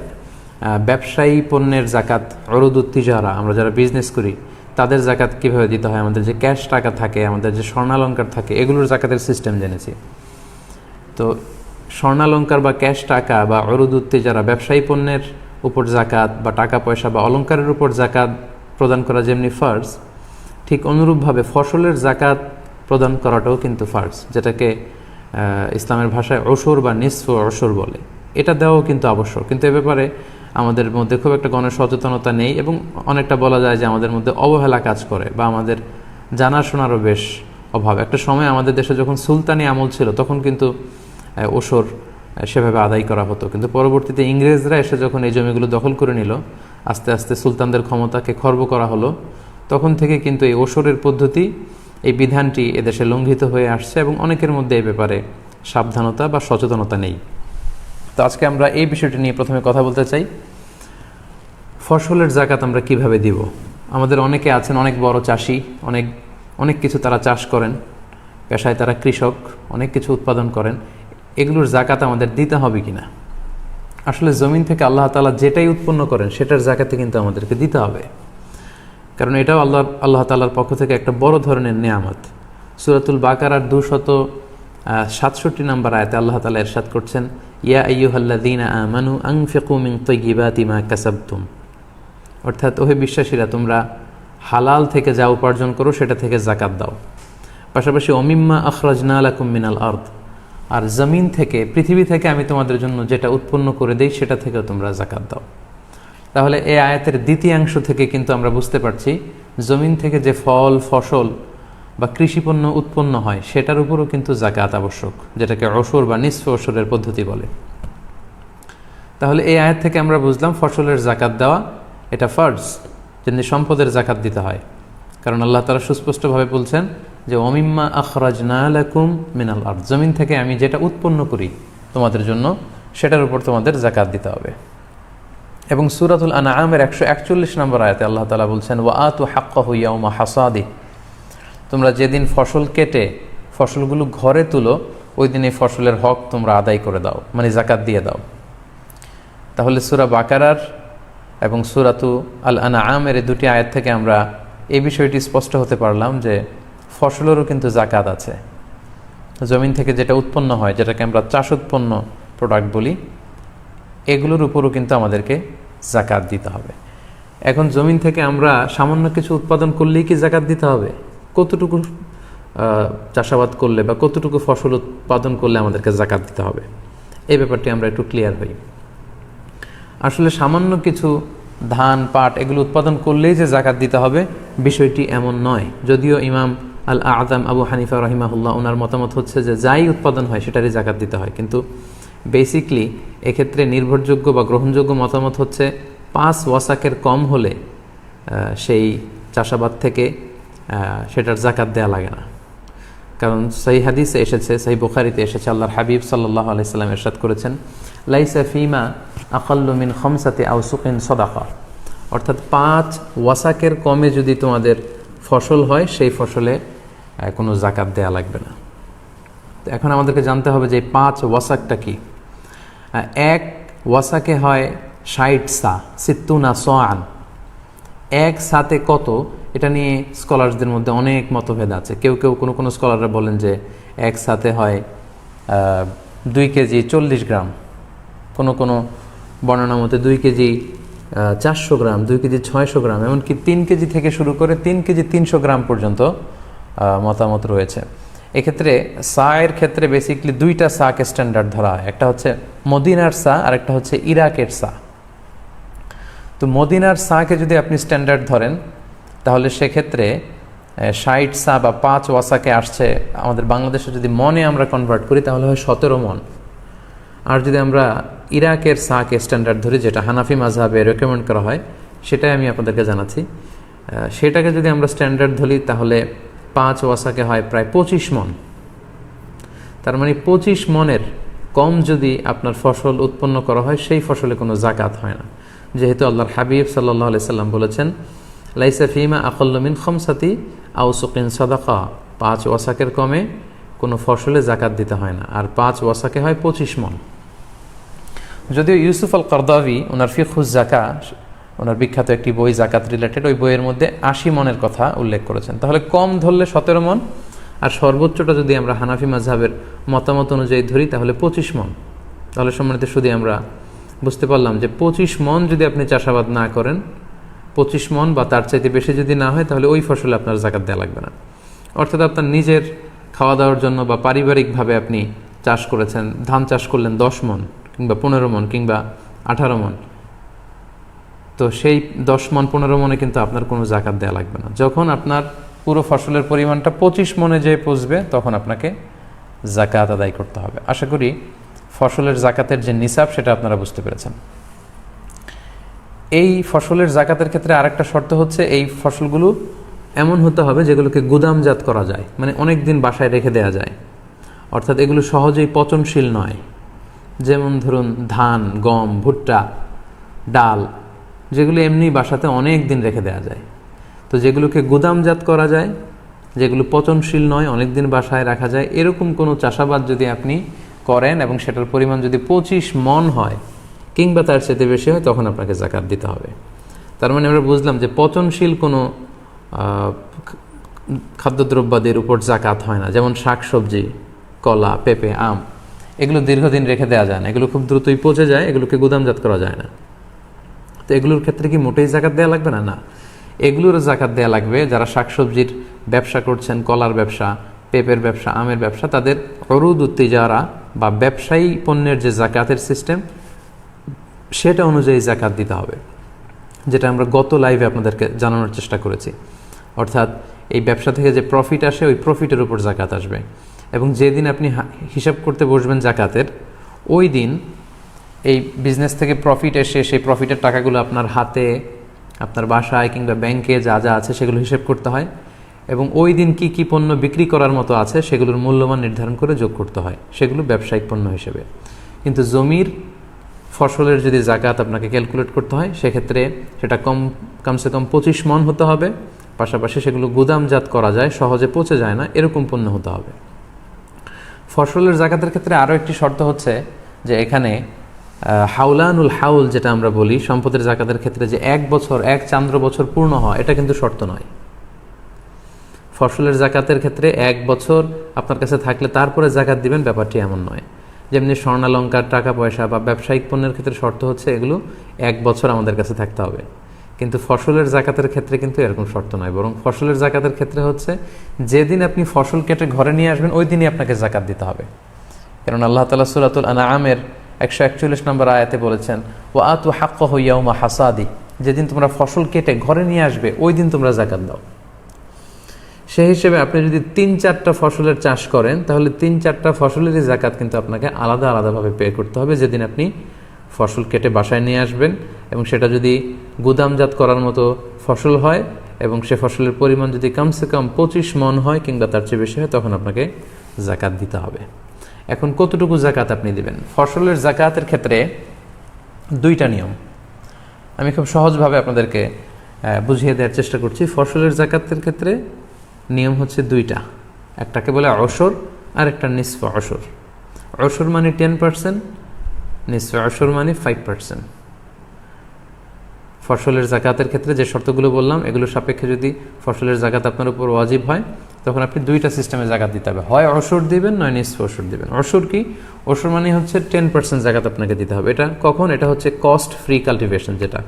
ব্যবসায়ী পণ্যের জাকাত, উরুদুত তিজারা, আমরা যারা বিজনেস করি তাদের জাকাত কিভাবে দিতে হয়, আমাদের যে ক্যাশ টাকা থাকে, আমাদের যে স্বর্ণালঙ্কার থাকে, এগুলোর জাকাতের সিস্টেম জেনেছি। তো স্বর্ণালঙ্কার বা ক্যাশ টাকা বা উরুদুত তিজারা, ব্যবসায়ী পণ্যের উপর জাকাত বা টাকা পয়সা বা অলঙ্কারের উপর জাকাত প্রদান করা যেমনি ফার্জ, ঠিক অনুরূপভাবে ফসলের জাকাত প্রদান করাটাও কিন্তু ফার্জ, যেটাকে ইসলামের ভাষায় ওশর বা নিসফ ওশর বলে। এটা দেওয়াও কিন্তু আবশ্যক, কিন্তু এ ব্যাপারে আমাদের মধ্যে খুব একটা গণসচেতনতা নেই এবং অনেকটা বলা যায় যে আমাদের মধ্যে অবহেলা কাজ করে বা আমাদের জানাশোনারও বেশ অভাব। একটা সময় আমাদের দেশে যখন সুলতানি আমল ছিল তখন কিন্তু ওশর সেভাবে আদায় করা হতো, কিন্তু পরবর্তীতে ইংরেজরা এসে যখন এই জমিগুলো দখল করে নিল, আস্তে আস্তে সুলতানদের ক্ষমতাকে খর্ব করা হলো, তখন থেকে কিন্তু এই ওশরের পদ্ধতি, এই বিধানটি এদেশে লঙ্ঘিত হয়ে আসছে এবং অনেকের মধ্যে এই ব্যাপারে সাবধানতা বা সচেতনতা নেই। তো আজকে আমরা এই বিষয়টি নিয়ে প্রথমে কথা বলতে চাই, ফসলের জাকাত আমরা কিভাবে দিব। আমাদের অনেকে আছেন অনেক বড় চাষি, অনেক কিছু তারা চাষ করেন, পেশায় তারা কৃষক, অনেক কিছু উৎপাদন করেন, এগুলোর জাকাত আমাদের দিতে হবে কিনা? আসলে জমিন থেকে আল্লাহ তাআলা যেটাই উৎপন্ন করেন সেটার জাকাতে কিন্তু আমাদেরকে দিতে হবে, কারণ এটাও আল্লাহ তাআলার পক্ষ থেকে একটা বড় ধরনের নেয়ামত। সূরাতুল বাকারার 267 নম্বর আয়াতে আল্লাহ তাআলা ইরশাদ করছেন, ইয়া আইয়ুহাল্লাযীনা আমানু আনফিকু মিন তাইয়্যিবাতি মা কাসাবতুম, অর্থাৎ ওহে বিশ্বাসীরা, তোমরা হালাল থেকে যা উপার্জন করো সেটা থেকে যাকাত দাও। পাশাপাশি অমিম্মা আখরাজনা লাকুম মিনাল আরদ, আর জমিন থেকে, পৃথিবী থেকে আমি তোমাদের জন্য যেটা উৎপন্ন করে দেই সেটা থেকেও তোমরা যাকাত দাও। তাহলে এই আয়াতের দ্বিতীয়াংশ থেকে কিন্তু আমরা বুঝতে পারছি জমিন থেকে যে ফল, ফসল বা কৃষিপণ্য উৎপন্ন হয় সেটার উপরও কিন্তু যাকাত আবশ্যক, যেটাকে অশর বা নিসফে অশরের পদ্ধতি বলে। তাহলে এই আয়াত থেকে আমরা বুঝলাম ফসলের যাকাত দেওয়া এটা ফরজ, যেমনি সম্পদের যাকাত দিতে হয়। কারণ আল্লাহ তাআলা সুস্পষ্টভাবে বলছেন যে অমিম্মা আখরাজনা লাকুম মিনাল আরদ, জমিন থেকে আমি যেটা উৎপন্ন করি তোমাদের জন্য সেটার উপর তোমাদের যাকাত দিতে হবে। এবং সূরাতুল আনআমের 141 নম্বর আয়াতে আল্লাহ তাআলা বলছেন, ওয়া আতু হাক্কাহু ইয়াউমা হাসাদি, তোমরা যেদিন ফসল কেটে ফসলগুলো ঘরে তুলো ওই দিন এই ফসলের হক তোমরা আদায় করে দাও, মানে যাকাত দিয়ে দাও। তাহলে সূরা বাকারার এবং সূরাতু আল আনআমের এই দুটি আয়াত থেকে আমরা এই বিষয়টি স্পষ্ট হতে পারলাম যে ফসলেরও কিন্তু যাকাত আছে। জমিন থেকে যেটা উৎপন্ন হয়, যেটাকে আমরা চাষ উৎপন্ন প্রোডাক্ট বলি, এগুলোর উপরও কিন্তু আমাদেরকে যাকাত দিতে হবে। এখন জমিন থেকে আমরা সামান্য কিছু উৎপাদন করলেই কি যাকাত দিতে হবে? কতটুকু চাষাবাদ করলে বা কতটুকু ফসল উৎপাদন করলে আমাদেরকে যাকাত দিতে হবে, এই ব্যাপারটি আমরা একটু ক্লিয়ার হই। আসলে সামান্য কিছু ধান, পাট এগুলো উৎপাদন করলেই যে যাকাত দিতে হবে বিষয়টি এমন নয়। যদিও ইমাম আল আযম আবু হানিফা রাহিমাহুল্লাহ ওনার মতামত হচ্ছে যে যাই উৎপাদন হয় সেটারই যাকাত দিতে হয়, কিন্তু বেসিকলি এক্ষেত্রে নির্ভরযোগ্য বা গ্রহণযোগ্য মতামত হচ্ছে 5 ওয়াসাকের কম হলে সেই চাষাবাদ থেকে সেটার যাকাত দেওয়া লাগে না। কারণ সহিহ হাদিসে এসেছে, সহিহ বুখারীতে এসেছে, আল্লাহর হাবিব সাল্লাল্লাহু আলাইহি সাল্লাম ইরশাদ করেছেন, লাইসা ফিমা আকাল্লু মিন খামসাতি আওসুকিন সাদাকা, অর্থাৎ 5 ওয়াসাকের কমে যদি তোমাদের ফসল হয় সেই ফসলে কোনো যাকাত দেওয়া লাগবে না। তো এখন আমাদেরকে জানতে হবে যে 5 ওয়াসাকটা কি। 1 ওয়াসাকে হয় 60 সা, সিত্তুনা সাআন। 1 সাতে কত, এটা নিয়ে স্কলারদের মধ্যে অনেক মতভেদ আছে। কেউ কেউ কোনো স্কলাররা বলেন যে 1 সাতে হয় 2 কেজি 40 গ্রাম, কোনো বর্ণনা মতে 2 কেজি 400 গ্রাম, 2 কেজি 600 গ্রাম, এমনকি 3 কেজি থেকে শুরু করে 3 কেজি 300 গ্রাম পর্যন্ত মতামত রয়েছে। এক্ষেত্রে সায়ের ক্ষেত্রে বেসিকলি 2টা সাকে স্ট্যান্ডার্ড ধরা হয়, একটা হচ্ছে মদিনার সা আর একটা হচ্ছে ইরাকের সা। তো মদিনার সাকে যদি আপনি স্ট্যান্ডার্ড ধরেন তাহলে সেক্ষেত্রে 60 সা বা 5 ওয়াসাকে আসছে, আমাদের বাংলাদেশে যদি মনে আমরা কনভার্ট করি তাহলে হয় 17 মন। আর যদি আমরা ইরাকের সাকে স্ট্যান্ডার্ড ধরি, যেটা হানাফি মাযহাবে রেকমেন্ড করা হয়, সেটাই আমি আপনাদেরকে জানাচ্ছি। সেটাকে যদি আমরা স্ট্যান্ডার্ড ধরি তাহলে 5 ওয়াসাকে হয় প্রায় 25 মন। তার মানে 25 মনের কম যদি আপনার ফসল উৎপন্ন করা হয় সেই ফসলে কোনো যাকাত হয় না, যেহেতু আল্লাহর হাবিব সাল্লাল্লাহু আলাইহি সাল্লাম বলেছেন, লাইসা ফিমা আকাল্লু মিন খামসাতি আওসুকিন সাদাকা, 5 ওয়াসাকের কমে কোনো ফসলে যাকাত দিতে হয় না, আর 5 ওয়াসাকে হয় 25 মন। যদিও ইউসুফ আল কারদাভি ওনার ফিকহুজ যাকা, ওনার বিখ্যাত একটি বই যাকাত রিলেটেড, ওই বইয়ের মধ্যে 80 মনের কথা উল্লেখ করেছেন। তাহলে কম ধরলে 17 মন, আর সর্বোচ্চটা যদি আমরা হানাফি মাযহাবের মতামত অনুযায়ী ধরি তাহলে 25 মন। তাহলে সম্মানিত শুধু আমরা বুঝতে পারলাম যে 25 মন যদি আপনি চাষাবাদ না করেন, 25 মন বা তার চাইতে বেশি যদি না হয় তাহলে ওই ফসলে আপনার যাকাত দেওয়া লাগবে না। অর্থাৎ আপনার নিজের খাওয়া দাওয়ার জন্য বা পারিবারিকভাবে আপনি চাষ করেছেন, ধান চাষ করলেন 10 মন কিংবা 15 মন কিংবা 18 মন, তো সেই 10 মন 15 মনে কিন্তু আপনার কোনো যাকাত দেওয়া লাগবে না। যখন আপনার পুরো ফসলের পরিমাণটা 25 মনে যেয়ে পৌঁছবে তখন আপনাকে যাকাত আদায় করতে হবে। আশা করি ফসলের যাকাতের যে নিসাব সেটা আপনারা বুঝতে পেরেছেন। এই ফসলের যাকাতের ক্ষেত্রে আরেকটা শর্ত হচ্ছে এই ফসলগুলো এমন হতে হবে যেগুলোকে গুদামজাত করা যায়, মানে অনেক দিন বাসায় রেখে দেওয়া যায়, অর্থাৎ এগুলো সহজেই পচনশীল নয়। যেমন ধরুন ধান, গম, ভুট্টা, ডাল, যেগুলো এমনি বাসাতে অনেক দিন রেখে দেওয়া যায়। তো যেগুলোকে গুদামজাত করা যায়, যেগুলো পচনশীল নয়, অনেক দিন বাসায় রাখা যায়, এরকম কোনো চাষাবাদ যদি আপনি করেন এবং সেটার পরিমাণ যদি 25 মন হয় কিংবা তার চেয়ে বেশি হয় তখন আপনাকে যাকাত দিতে হবে। তার মানে আমরা বুঝলাম যে পচনশীল কোনো খাদ্যদ্রব্যাদির উপর জাকাত হয় না, যেমন শাকসবজি, কলা, পেঁপে, আম, এগুলো দীর্ঘদিন রেখে দেওয়া যায় না, এগুলো খুব দ্রুতই পচে যায়, এগুলোকে গুদামজাত করা যায় না। তো এগুলোর ক্ষেত্রে কি মোটেই জাকাত দেওয়া লাগবে না? না, এগুলোর জাকাত দেওয়া লাগবে। যারা শাকসবজির ব্যবসা করছেন, কলার ব্যবসা, পেঁপের ব্যবসা, আমের ব্যবসা, তাদের অরুদ উত্তিজারা বা ব্যবসায়ী পণ্যের যে জাকাতের সিস্টেম, সেটা অনুযায়ী জাকাত দিতে হবে, যেটা আমরা গত লাইভে আপনাদেরকে জানানোর চেষ্টা করেছি। অর্থাৎ এই ব্যবসা থেকে যে প্রফিট আসে, ওই প্রফিটের উপর জাকাত আসবে। এবং যেদিন আপনি হিসাব করতে বসবেন জাকাতের, ওই দিন এই বিজনেস থেকে প্রফিট এসে সেই প্রফিটের টাকাগুলো আপনার হাতে, আপনার বাসায় কিংবা ব্যাংকে যা যা আছে সেগুলো হিসেব করতে হয়, এবং ওই দিন কি কি পণ্য বিক্রি করার মতো আছে সেগুলোর মূল্যমান নির্ধারণ করে যোগ করতে হয়, সেগুলো ব্যবসায়িক পণ্য হিসেবে। কিন্তু জমির ফসলের যদি জাকাত আপনাকে ক্যালকুলেট করতে হয়, সেক্ষেত্রে সেটা কমসে কম 25 মণ হতে হবে। পাশাপাশি সেগুলো গুদামজাত করা যায়, সহজে পচে যায় না, এরকম পণ্য হতে হবে। ফসলের জাকাতের ক্ষেত্রে আরও একটি শর্ত হচ্ছে যে এখানে হাউলানুল হাউল যেটা আমরা বলি সম্পদের জাকাতের ক্ষেত্রে, যে 1 বছর 1 চান্দ্র বছর পূর্ণ হয়, এটা কিন্তু শর্ত নয়। ফসলের জাকাতের ক্ষেত্রে 1 বছর আপনার কাছে থাকলে তারপরে জাকাত দিবেন, ব্যাপারটি এমন নয়। যেমনি স্বর্ণালঙ্কার, টাকা পয়সা বা ব্যবসায়িক পণ্যের ক্ষেত্রে শর্ত হচ্ছে এগুলো 1 বছর আমাদের কাছে থাকতে হবে। কিন্তু ফসলের জাকাতের ক্ষেত্রে কিন্তু এরকম শর্ত নয়, বরং ফসলের জাকাতের ক্ষেত্রে হচ্ছে যেদিন আপনি ফসল কেটে ঘরে নিয়ে আসবেন ওই দিনই আপনাকে জাকাত দিতে হবে। কারণ আল্লাহ তাআলা সূরাতুল আনআমের 141 নম্বর আয়াতে বলেছেন, ওয়া আতু হাক্কাহু ইয়াউমা হাসাদি, যেদিন তোমরা ফসল কেটে ঘরে নিয়ে আসবে ওই দিন তোমরা জাকাত দাও। সেই হিসেবে আপনি যদি 3-4টা ফসলের চাষ করেন, তাহলে 3-4টা ফসলেরই জাকাত কিন্তু আপনাকে আলাদা আলাদাভাবে পে করতে হবে যেদিন আপনি ফসল কেটে বাসায় নিয়ে আসবেন। এবং সেটা যদি গুদামজাত করার মতো ফসল হয় এবং সে ফসলের পরিমাণ যদি কমসে কম 25 মণ হয় কিংবা তার চেয়ে বেশি হয়, তখন আপনাকে জাকাত দিতে হবে। এখন কতটুকু জাকাত আপনি দিবেন? ফসলের জাকাতের ক্ষেত্রে 2টা নিয়ম আমি খুব সহজভাবে আপনাদেরকে বুঝিয়ে দেওয়ার চেষ্টা করছি। ফসলের জাকাতের ক্ষেত্রে নিয়ম হচ্ছে 2টা, একটাকে বলে অশর আর একটা নিসফ অশর। অশর মানে 10%, নিসফ অশর মানে 5%। ফসলের জাকাতের ক্ষেত্রে যে শর্তগুলো বললাম, এগুলো সাপেক্ষে যদি ফসলের জাকাত আপনার উপর ওয়াজিব হয়, তখন আপনি 2টা সিস্টেমে জাকাত দিতে হবে, হয় অশর দিবেন নয় নিসফ অশর দিবেন। অশর কি? অশর মানে হচ্ছে 10% জাকাত আপনাকে দিতে হবে। এটা কখন? এটা হচ্ছে কস্ট ফ্রি কাল্টিভেশন, যেটা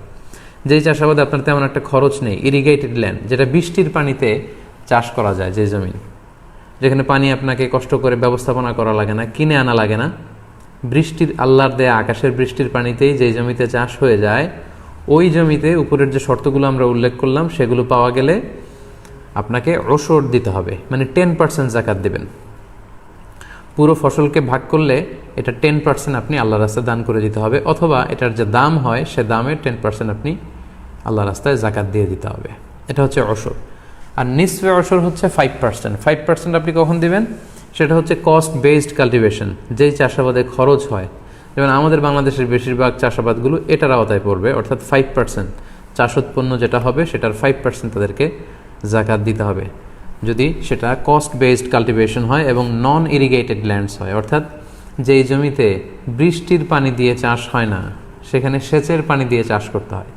যেই চাষাবাদে আপনার তেমন একটা খরচ নেই, ইরিগেটেড ল্যান্ড, যেটা বৃষ্টির পানিতে চাষ করা যায়, যে জমি যেখানে পানি আপনাকে কষ্ট করে ব্যবস্থাপনা করা লাগে না, কিনে আনা লাগে না, বৃষ্টির আল্লাহর দেয়া আকাশের বৃষ্টির পানিতেই যেই জমিতে চাষ হয়ে যায়, ওই জমিতে উপরের যে শর্তগুলো আমরা উল্লেখ করলাম সেগুলো পাওয়া গেলে আপনাকে অশর দিতে হবে, মানে 10% জাকাত দেবেন। পুরো ফসলকে ভাগ করলে এটা 10% আপনি আল্লাহর রাস্তায় দান করে দিতে হবে, অথবা এটার যে দাম হয় সে দামের 10% আপনি আল্লাহর রাস্তায় জাকাত দিয়ে দিতে হবে। এটা হচ্ছে অশর। আর নিসফে অশর হচ্ছে 5%। 5% আপনি কখন দিবেন? সেটা হচ্ছে কস্ট বেসড কাল্টিভেশন, যেই চাষাবাদে খরচ হয়। যেমন আমাদের বাংলাদেশের বেশিরভাগ চাষাবাদগুলো এটার আওতায় পড়বে, অর্থাৎ 5% চাষ উৎপন্ন যেটা হবে সেটার 5% তাদেরকে জাকাত দিতে হবে, যদি সেটা কস্ট বেসড কাল্টিভেশন হয় এবং নন ইরিগেটেড ল্যান্ডস হয়। অর্থাৎ যেই জমিতে বৃষ্টির পানি দিয়ে চাষ হয় না, সেখানে সেচের পানি দিয়ে চাষ করতে হয়।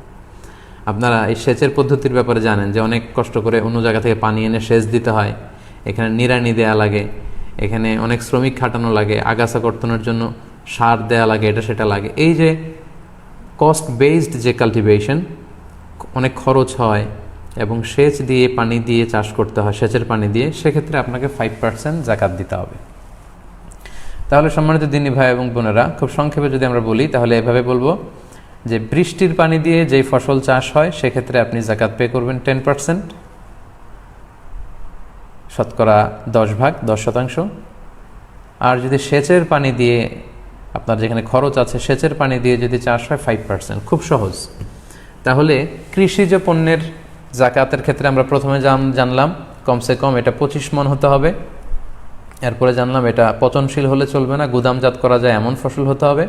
আপনারা এই সেচের পদ্ধতির ব্যাপারে জানেন যে অনেক কষ্ট করে অন্য জায়গা থেকে পানি এনে সেচ দিতে হয়, এখানে নিড়ানি দেয়া লাগে, এখানে অনেক শ্রমিক খাটানো লাগে, আগাছা কর্তনের জন্য সার দেয়া লাগে, এটা সেটা লাগে। এই যে কস্ট বেসড যে কাল্টিভেশন, অনেক খরচ হয় এবং সেচ দিয়ে পানি দিয়ে চাষ করতে হয়, সেচের পানি দিয়ে, সেক্ষেত্রে আপনাকে 5% জাকাত দিতে হবে। তাহলে সম্মানিত দিনী ভাই এবং বোনেরা, খুব সংক্ষেপে যদি আমরা বলি তাহলে এভাবে বলবো যে বৃষ্টির পানি দিয়ে যেই ফসল চাষ হয় সেক্ষেত্রে আপনি জাকাত পে করবেন 10%, শতকরা 10%। আর যদি সেচের পানি দিয়ে, আপনার যেখানে খরচ আছে সেচের পানি দিয়ে যদি চাষ হয় 5%। খুব সহজ। তাহলে কৃষিজ পণ্যের জাকাতের ক্ষেত্রে আমরা প্রথমে জানলাম কমসে কম এটা 25 মণ হতে হবে। এরপরে জানলাম এটা পচনশীল হলে চলবে না, গুদামজাত করা যায় এমন ফসল হতে হবে,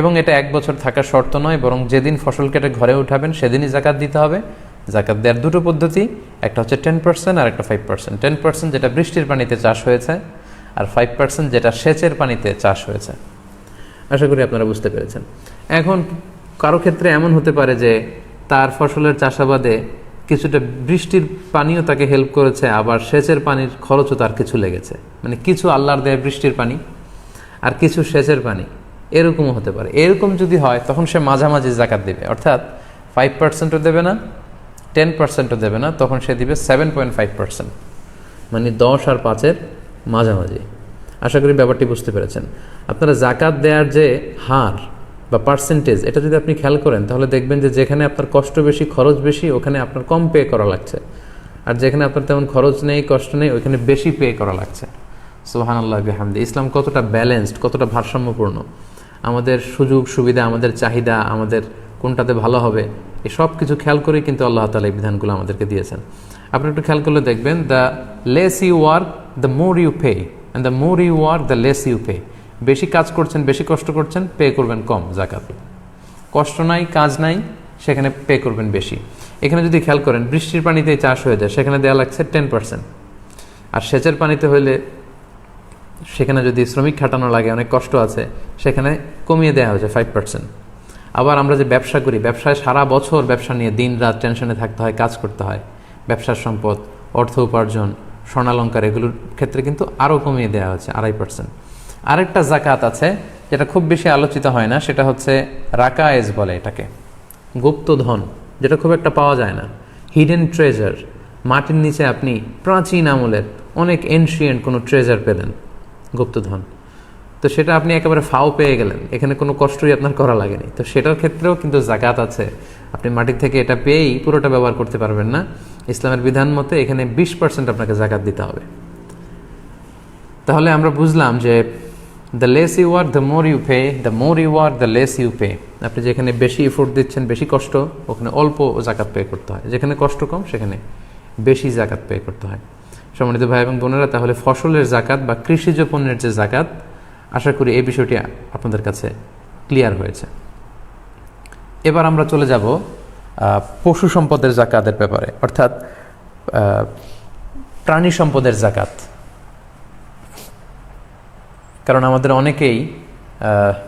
এবং এটা 1 বছর থাকার শর্ত নয়, বরং যেদিন ফসল কেটে ঘরে উঠাবেন সেদিনই জাকাত দিতে হবে। জাকাত দেওয়ার 2টো পদ্ধতি, একটা হচ্ছে 10% আর একটা 5%। 10% যেটা বৃষ্টির পানিতে চাষ হয়েছে, আর 5% যেটা সেচের পানিতে চাষ হয়েছে। আশা করি আপনারা বুঝতে পেরেছেন। এখন কারো ক্ষেত্রে এমন হতে পারে যে তার ফসলের চাষাবাদে কিছুটা বৃষ্টির পানিও তাকে হেল্প করেছে, আবার সেচের পানির খরচও তার কিছু লেগেছে, মানে কিছু আল্লাহর দেয় বৃষ্টির পানি আর কিছু সেচের পানি, এরকমও হতে পারে। এরকম যদি হয় তখন সে মাঝামাঝি জাকাত দেবে, অর্থাৎ 5%ও দেবে না, 10%ও দেবে না, তখন সে দিবে 7.5%, মানে 10 আর 5-এর মাঝামাঝি। আশা করি ব্যাপারটি বুঝতে পেরেছেন। আপনারা জাকাত দেওয়ার যে হার বা পার্সেন্টেজ, এটা যদি আপনি খেয়াল করেন তাহলে দেখবেন যে যেখানে আপনার কষ্ট বেশি, খরচ বেশি, ওখানে আপনার কম পে করা লাগছে, আর যেখানে আপনার তেমন খরচ নেই, কষ্ট নেই, ওইখানে বেশি পে করা লাগছে। সুবহানাল্লাহ বিহামদি। ইসলাম কতটা ব্যালেন্সড, কতটা ভারসাম্যপূর্ণ। আমাদের সুযোগ সুবিধা, আমাদের চাহিদা, আমাদের কোনটাতে ভালো হবে, এই সব কিছু খেয়াল করেই কিন্তু আল্লাহ তাআলা এই বিধানগুলো আমাদেরকে দিয়েছেন। আপনি একটু খেয়াল করলে দেখবেন, the less you work the more you pay, and the more you work the less you pay. বেশি কাজ করছেন, বেশি কষ্ট করছেন, পে করবেন কম জাকাত। কষ্ট নাই, কাজ নাই, সেখানে পে করবেন বেশি। এখানে যদি খেয়াল করেন, বৃষ্টির পানিতে চাষ হয়ে যায়, সেখানে দেওয়া লাগছে 10%, আর সেচের পানিতে হইলে সেখানে যদি শ্রমিক খাটানো লাগে, অনেক কষ্ট আছে, সেখানে কমিয়ে দেওয়া হয়েছে 5%। আবার আমরা যে ব্যবসা করি, ব্যবসায় সারা বছর ব্যবসা নিয়ে দিন রাত টেনশনে থাকতে হয়, কাজ করতে হয়, ব্যবসার সম্পদ, অর্থ উপার্জন, স্বর্ণালঙ্কার, এগুলোর ক্ষেত্রে কিন্তু আরও কমিয়ে দেওয়া হয়েছে 2.5%। আরেকটা জাকাত আছে যেটা খুব বেশি আলোচিত হয় না, সেটা হচ্ছে রাকায়েজ বলে এটাকে, গুপ্তধন, যেটা খুব একটা পাওয়া যায় না, হিডেন ট্রেজার। মাটির নিচে আপনি প্রাচীন আমলের অনেক এনশিয়েন্ট কোনো ট্রেজার পেলেন, গুপ্তধন, তো সেটা আপনি একেবারে ফাও পেয়ে গেলেন, এখানে কোনো কষ্টই আপনার করা লাগেনি, তো সেটার ক্ষেত্রেও কিন্তু জাকাত আছে। আপনি মাটির থেকে এটা পেয়েই পুরোটা ব্যবহার করতে পারবেন না। ইসলামের বিধান মতে এখানে 20% আপনাকে জাকাত দিতে হবে। তাহলে আমরা বুঝলাম যে the less you work the more you pay, the more you work the less you pay. আপনি যেখানে বেশি এফোর্ট দিচ্ছেন, বেশি কষ্ট, ওখানে অল্প জাকাত পে করতে হয়, যেখানে কষ্ট কম সেখানে বেশি জাকাত পে করতে হয়। সম্মানিত ভাই এবং বোনেরা, তাহলে ফসলের জাকাত বা কৃষিজ পণ্যের যে জাকাত, আশা করি এই বিষয়টি আপনাদের কাছে ক্লিয়ার হয়েছে। এবার আমরা চলে যাব পশু সম্পদের জাকাতের ব্যাপারে, অর্থাৎ প্রাণী সম্পদের জাকাত। কারণ আমাদের অনেকেই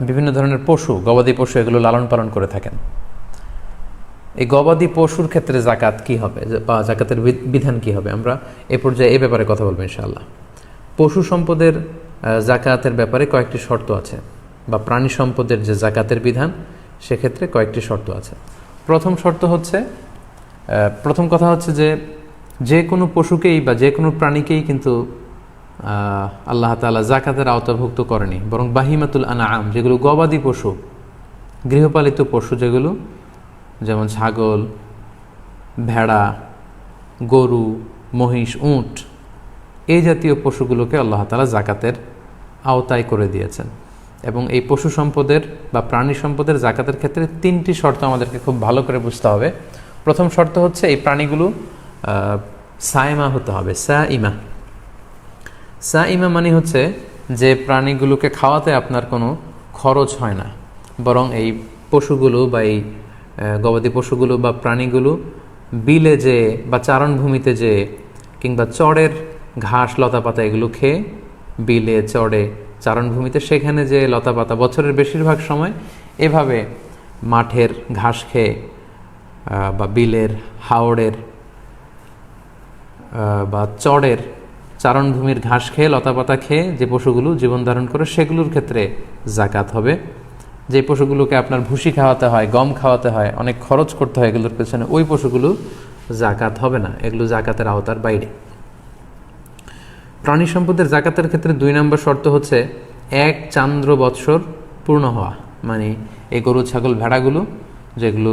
বিভিন্ন ধরনের পশু, গবাদি পশু, এগুলো লালন পালন করে থাকেন। এই গবাদি পশুর ক্ষেত্রে জাকাত কি হবে বা জাকাতের বিধান কি হবে, আমরা এ পর্যায়ে এ ব্যাপারে কথা বলবো ইনশাআল্লাহ। পশু সম্পদের জাকাতের ব্যাপারে কয়েকটি শর্ত আছে, বা প্রাণী সম্পদের যে জাকাতের বিধান সেক্ষেত্রে কয়েকটি শর্ত আছে। প্রথম কথা হচ্ছে যে কোনো পশুকেই বা যে কোনো প্রাণীকেই কিন্তু আল্লাহ তাআলা জাকাতের আওতাভুক্ত করেনি, বরং বাহিমাতুল আনআম, যেগুলো গবাদি পশু, গৃহপালিত পশু যেগুলো, যেমন ছাগল, ভেড়া, গরু, মহিষ, উট, এই জাতীয় পশুগুলোকে আল্লাহ তাআলা জাকাতের আওতায় করে দিয়েছেন। এবং এই পশু সম্পদের বা প্রাণী সম্পদের জাকাতের ক্ষেত্রে 3টি শর্ত আমাদেরকে খুব ভালো করে বুঝতে হবে। প্রথম শর্ত হচ্ছে এই প্রাণীগুলো সাইমা হতে হবে। সাইমা মানে হচ্ছে যে প্রাণীগুলোকে খাওয়াতে আপনার কোনো খরচ হয় না, বরং এই পশুগুলো বা এই গবাদি পশুগুলো বা প্রাণীগুলো বিলে যে বা চারণভূমিতে যে কিংবা চড়ের ঘাস লতাপাতা এগুলো খেয়ে, বিলে, চড়ে, চারণভূমিতে সেখানে যে লতাপাতা, বছরের বেশিরভাগ সময় এভাবে মাঠের ঘাস খেয়ে বা বিলের, হাওড়ের বা চড়ের চারণভূমির ঘাস খেয়ে, লতাপাতা খেয়ে যে পশুগুলো জীবন ধারণ করে, সেগুলোর ক্ষেত্রে জাকাত হবে। যে পশুগুলোকে আপনার ভুসি খাওয়াতে হয়, গম খাওয়াতে হয়, অনেক খরচ করতে হয় এগুলোর পেছনে, ওই পশুগুলো জাকাত হবে না, এগুলো জাকাতের আওতার বাইরে। প্রাণী সম্পদের জাকাতের ক্ষেত্রে 2 নম্বর শর্ত হচ্ছে 1 চান্দ্র বৎসর পূর্ণ হওয়া, মানে এই গরু, ছাগল, ভেড়াগুলো যেগুলো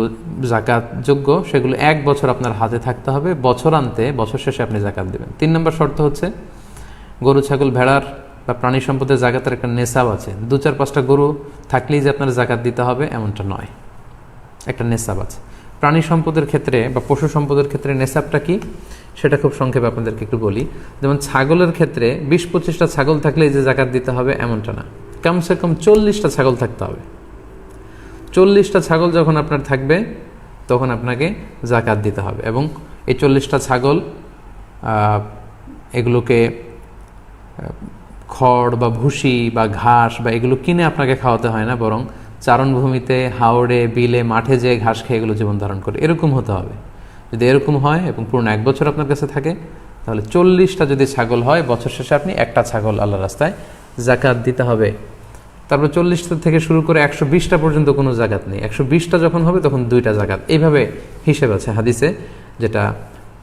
জাকাতযোগ্য সেগুলো 1 বছর আপনার হাতে থাকতে হবে, বছরান্তে, বছর শেষে আপনি জাকাত দেবেন। 3 নম্বর শর্ত হচ্ছে গরু, ছাগল, ভেড়ার বা প্রাণী সম্পদের জাকাতের একটা নেশাব আছে। 2-4-5টা গরু থাকলেই যে আপনার জাকাত দিতে হবে এমনটা নয়, একটা নেশাব আছে। প্রাণী সম্পদের ক্ষেত্রে বা পশু সম্পদের ক্ষেত্রে নেশাবটা কি সেটা খুব সংক্ষেপে আপনাদেরকে একটু বলি। যেমন ছাগলের ক্ষেত্রে 20-25টা ছাগল থাকলেই যে জাকাত দিতে হবে এমনটা না, কমসে কম 40টা ছাগল থাকতে হবে। 40টা ছাগল যখন আপনার থাকবে তখন আপনাকে জাকাত দিতে হবে। এবং এই 40টা ছাগল এগুলোকে খড় বা ভুসি বা ঘাস বা এগুলো কিনে আপনাকে খাওয়াতে হয় না, বরং চারণভূমিতে, হাওড়ে, বিলে, মাঠে যে ঘাস খেয়ে এগুলো জীবন ধারণ করে, এরকম হতে হবে। যদি এরকম হয় এবং পূর্ণ 1 বছর আপনার কাছে থাকে, তাহলে 40টা যদি ছাগল হয়, বছর শেষে আপনি একটা ছাগল আল্লাহ রাস্তায় জাকাত দিতে হবে। তারপর 40টা থেকে শুরু করে 120টা পর্যন্ত কোনো জাকাত নেই। 120টা যখন হবে তখন 2টা জাকাত। এইভাবে হিসেব আছে হাদিসে, যেটা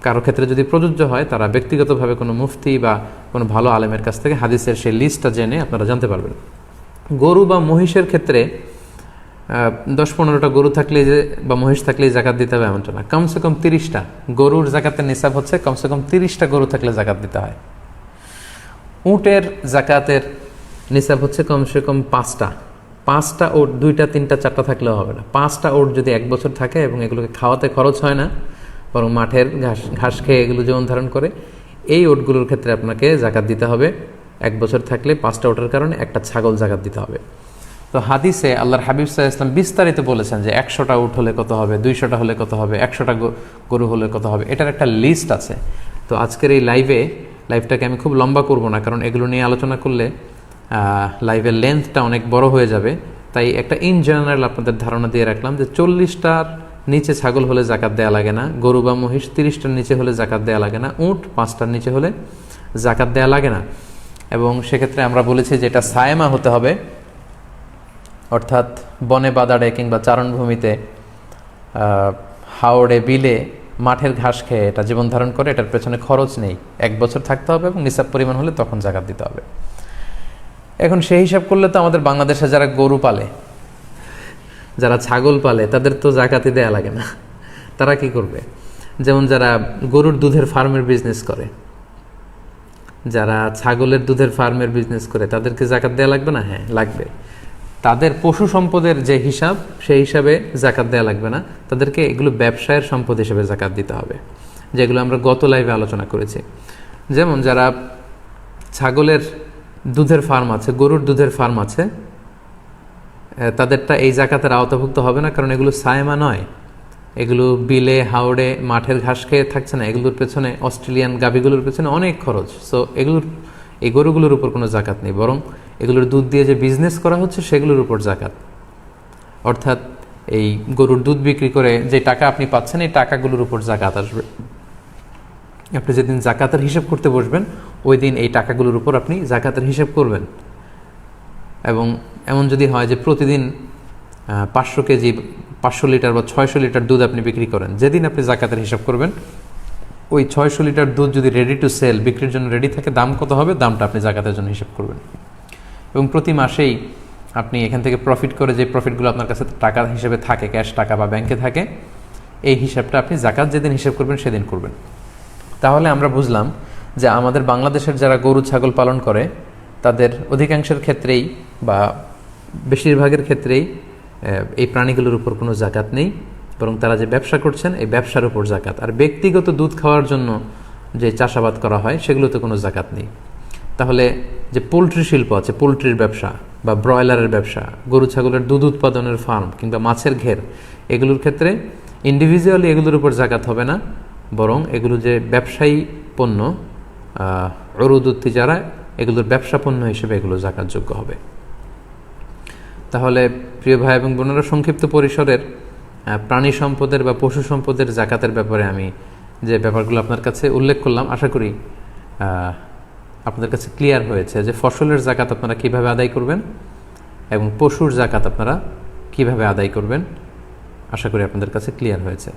কারো ক্ষেত্রে যদি প্রযোজ্য হয় তারা ব্যক্তিগতভাবে কোনো মুফতি বা কোনো ভালো আলেমের কাছ থেকে হাদিসের সেই লিস্টটা জেনে আপনারা জানতে পারবেন। গরু বা মহিষের ক্ষেত্রে 10-15টা গরু থাকলে যে বা মহিষ থাকলেই জাকাত দিতে হবে এমনটা না, কমসে কম 30টা গরুর জাকাতের নিসাব হচ্ছে কমসে কম 30টা গরু থাকলে জাকাত দিতে হয়। উটের জাকাতের নিসাব হচ্ছে কমসে কম 5টা ওট, 2টা 3টা 4টা থাকলেও হবে না। 5টা ওট যদি 1 বছর থাকে এবং এগুলোকে খাওয়াতে খরচ হয় না, বরং মাঠের ঘাস খেয়ে এগুলো জীবন ধারণ করে, এই ওটগুলোর ক্ষেত্রে আপনাকে জাকাত দিতে হবে। 1 বছর থাকলে 5টা ওটের কারণে একটা ছাগল জাকাত দিতে হবে। তো হাদিসে আল্লাহর হাবিব সাল্লাল্লাহু আলাইহি ওয়াসাল্লাম বিস্তারিত বলেছেন যে 100টা উট হলে কত হবে, 200টা হলে কত হবে, 100টা গরু হলে কত হবে, এটার একটা লিস্ট আছে। তো আজকের এই লাইভটাকে আমি খুব লম্বা করব না, কারণ এগুলো নিয়ে আলোচনা করলে লাইভের লেন্থটা অনেক বড় হয়ে যাবে। তাই একটা ইন জেনারেল আপনাদের ধারণা দিয়ে রাখলাম যে 40টার নিচে ছাগল হলে জাকাত দেওয়া লাগে না, গরু বা মহিষ 30টার নিচে হলে জাকাত দেওয়া লাগে না, উট 5টার নিচে হলে জাকাত দেওয়া লাগে না। এবং সেক্ষেত্রে আমরা বলেছি যে এটা সায়েমা হতে হবে, অর্থাৎ বনে বাদাড়ে কিংবা চারণভূমিতে, হাওড়ে, বিলে, মাঠের ঘাস খেয়ে এটা জীবন ধারণ করে, এটার পেছনে খরচ নেই। 1 বছর থাকতে হবে এবং নিসাব পরিমাণ হলে তখন জাকাত দিতে হবে। এখন সেই হিসাব করলে তো আমাদের বাংলাদেশে যারা গরু পালে, যারা ছাগল পালে, তাদের তো জাকাতই দেয়া লাগে না। তারা কি করবে? যেমন যারা গরুর দুধের ফার্মের বিজনেস করে, যারা ছাগলের দুধের ফার্মের বিজনেস করে, তাদেরকে জাকাত দেয়া লাগবে না? হ্যাঁ, লাগবে। তাদের পশু সম্পদের যে হিসাব, সেই হিসাবে জাকাত দেয়া লাগবে না, তাদেরকে এগুলো ব্যবসায়ের সম্পদ হিসেবে জাকাত দিতে হবে, যেগুলো আমরা গত লাইভে আলোচনা করেছি। যেমন যারা ছাগলের দুধের ফার্ম আছে, গরুর দুধের ফার্ম আছে, তাদেরটা এই জাকাতের আওতাভুক্ত হবে না, কারণ এগুলো সায়েমা নয়। এগুলো বিলে, হাওড়ে, মাঠের ঘাস খেয়ে থাকছে না, এগুলোর পেছনে, অস্ট্রেলিয়ান গাভীগুলোর পেছনে অনেক খরচ। সো এই গরুগুলোর উপর কোনো জাকাত নেই, বরং এগুলোর দুধ দিয়ে যে বিজনেস করা হচ্ছে সেগুলোর উপর জাকাত। অর্থাৎ এই গরুর দুধ বিক্রি করে যে টাকা আপনি পাচ্ছেন, এই টাকাগুলোর উপর জাকাত আসবে। আপনি যেদিন জাকাতের হিসাব করতে বসবেন, ওই দিন এই টাকাগুলোর উপর আপনি জাকাতের হিসাব করবেন। এবং এমন যদি হয় যে প্রতিদিন 500 কেজি, 500 লিটার বা 600 লিটার দুধ আপনি বিক্রি করেন, যেদিন আপনি জাকাতের হিসাব করবেন, ওই 600 লিটার দুধ যদি রেডি টু সেল, বিক্রির জন্য রেডি থাকে, দাম কত হবে, দামটা আপনি জাকাতের জন্য হিসাব করবেন। এবং প্রতি মাসেই আপনি এখান থেকে প্রফিট করে যে প্রফিটগুলো আপনার কাছে টাকা হিসেবে থাকে, ক্যাশ টাকা বা ব্যাংকে থাকে, এই হিসাবটা আপনি জাকাত যেদিন হিসাব করবেন সেদিন করবেন। তাহলে আমরা বুঝলাম যে আমাদের বাংলাদেশের যারা গরু ছাগল পালন করে, তাদের অধিকাংশের ক্ষেত্রেই বা বেশিরভাগের ক্ষেত্রেই এই প্রাণীগুলোর উপর কোনো জাকাত নেই, বরং তারা যে ব্যবসা করছেন এই ব্যবসার উপর জাকাত। আর ব্যক্তিগত দুধ খাওয়ার জন্য যে চাষাবাদ করা হয় সেগুলোতে কোনো জাকাত নেই। তাহলে যে পোলট্রি শিল্প আছে, পোলট্রির ব্যবসা বা ব্রয়লারের ব্যবসা, গরু ছাগলের দুধ উৎপাদনের ফার্ম কিংবা মাছের ঘের, এগুলোর ক্ষেত্রে ইন্ডিভিজুয়ালি এগুলোর উপর জাকাত হবে না, বরং এগুলো যে ব্যবসায়ী পণ্য, উরুদ তিজারা, এগুলোর ব্যবসা পণ্য হিসেবে এগুলো জাকাতযোগ্য হবে। তাহলে প্রিয় ভাই এবং বোনেরা, সংক্ষিপ্ত পরিসরের প্রাণী সম্পদের বা পশু সম্পদের জাকাতের ব্যাপারে আমি যে ব্যাপারগুলো আপনার কাছে উল্লেখ করলাম, আশা করি আপনাদের কাছে ক্লিয়ার হয়েছে যে ফসলের জাকাত আপনারা কিভাবে আদায় করবেন এবং পশুর জাকাত আপনারা কিভাবে আদায় করবেন। আশা করি আপনাদের কাছে ক্লিয়ার হয়েছে।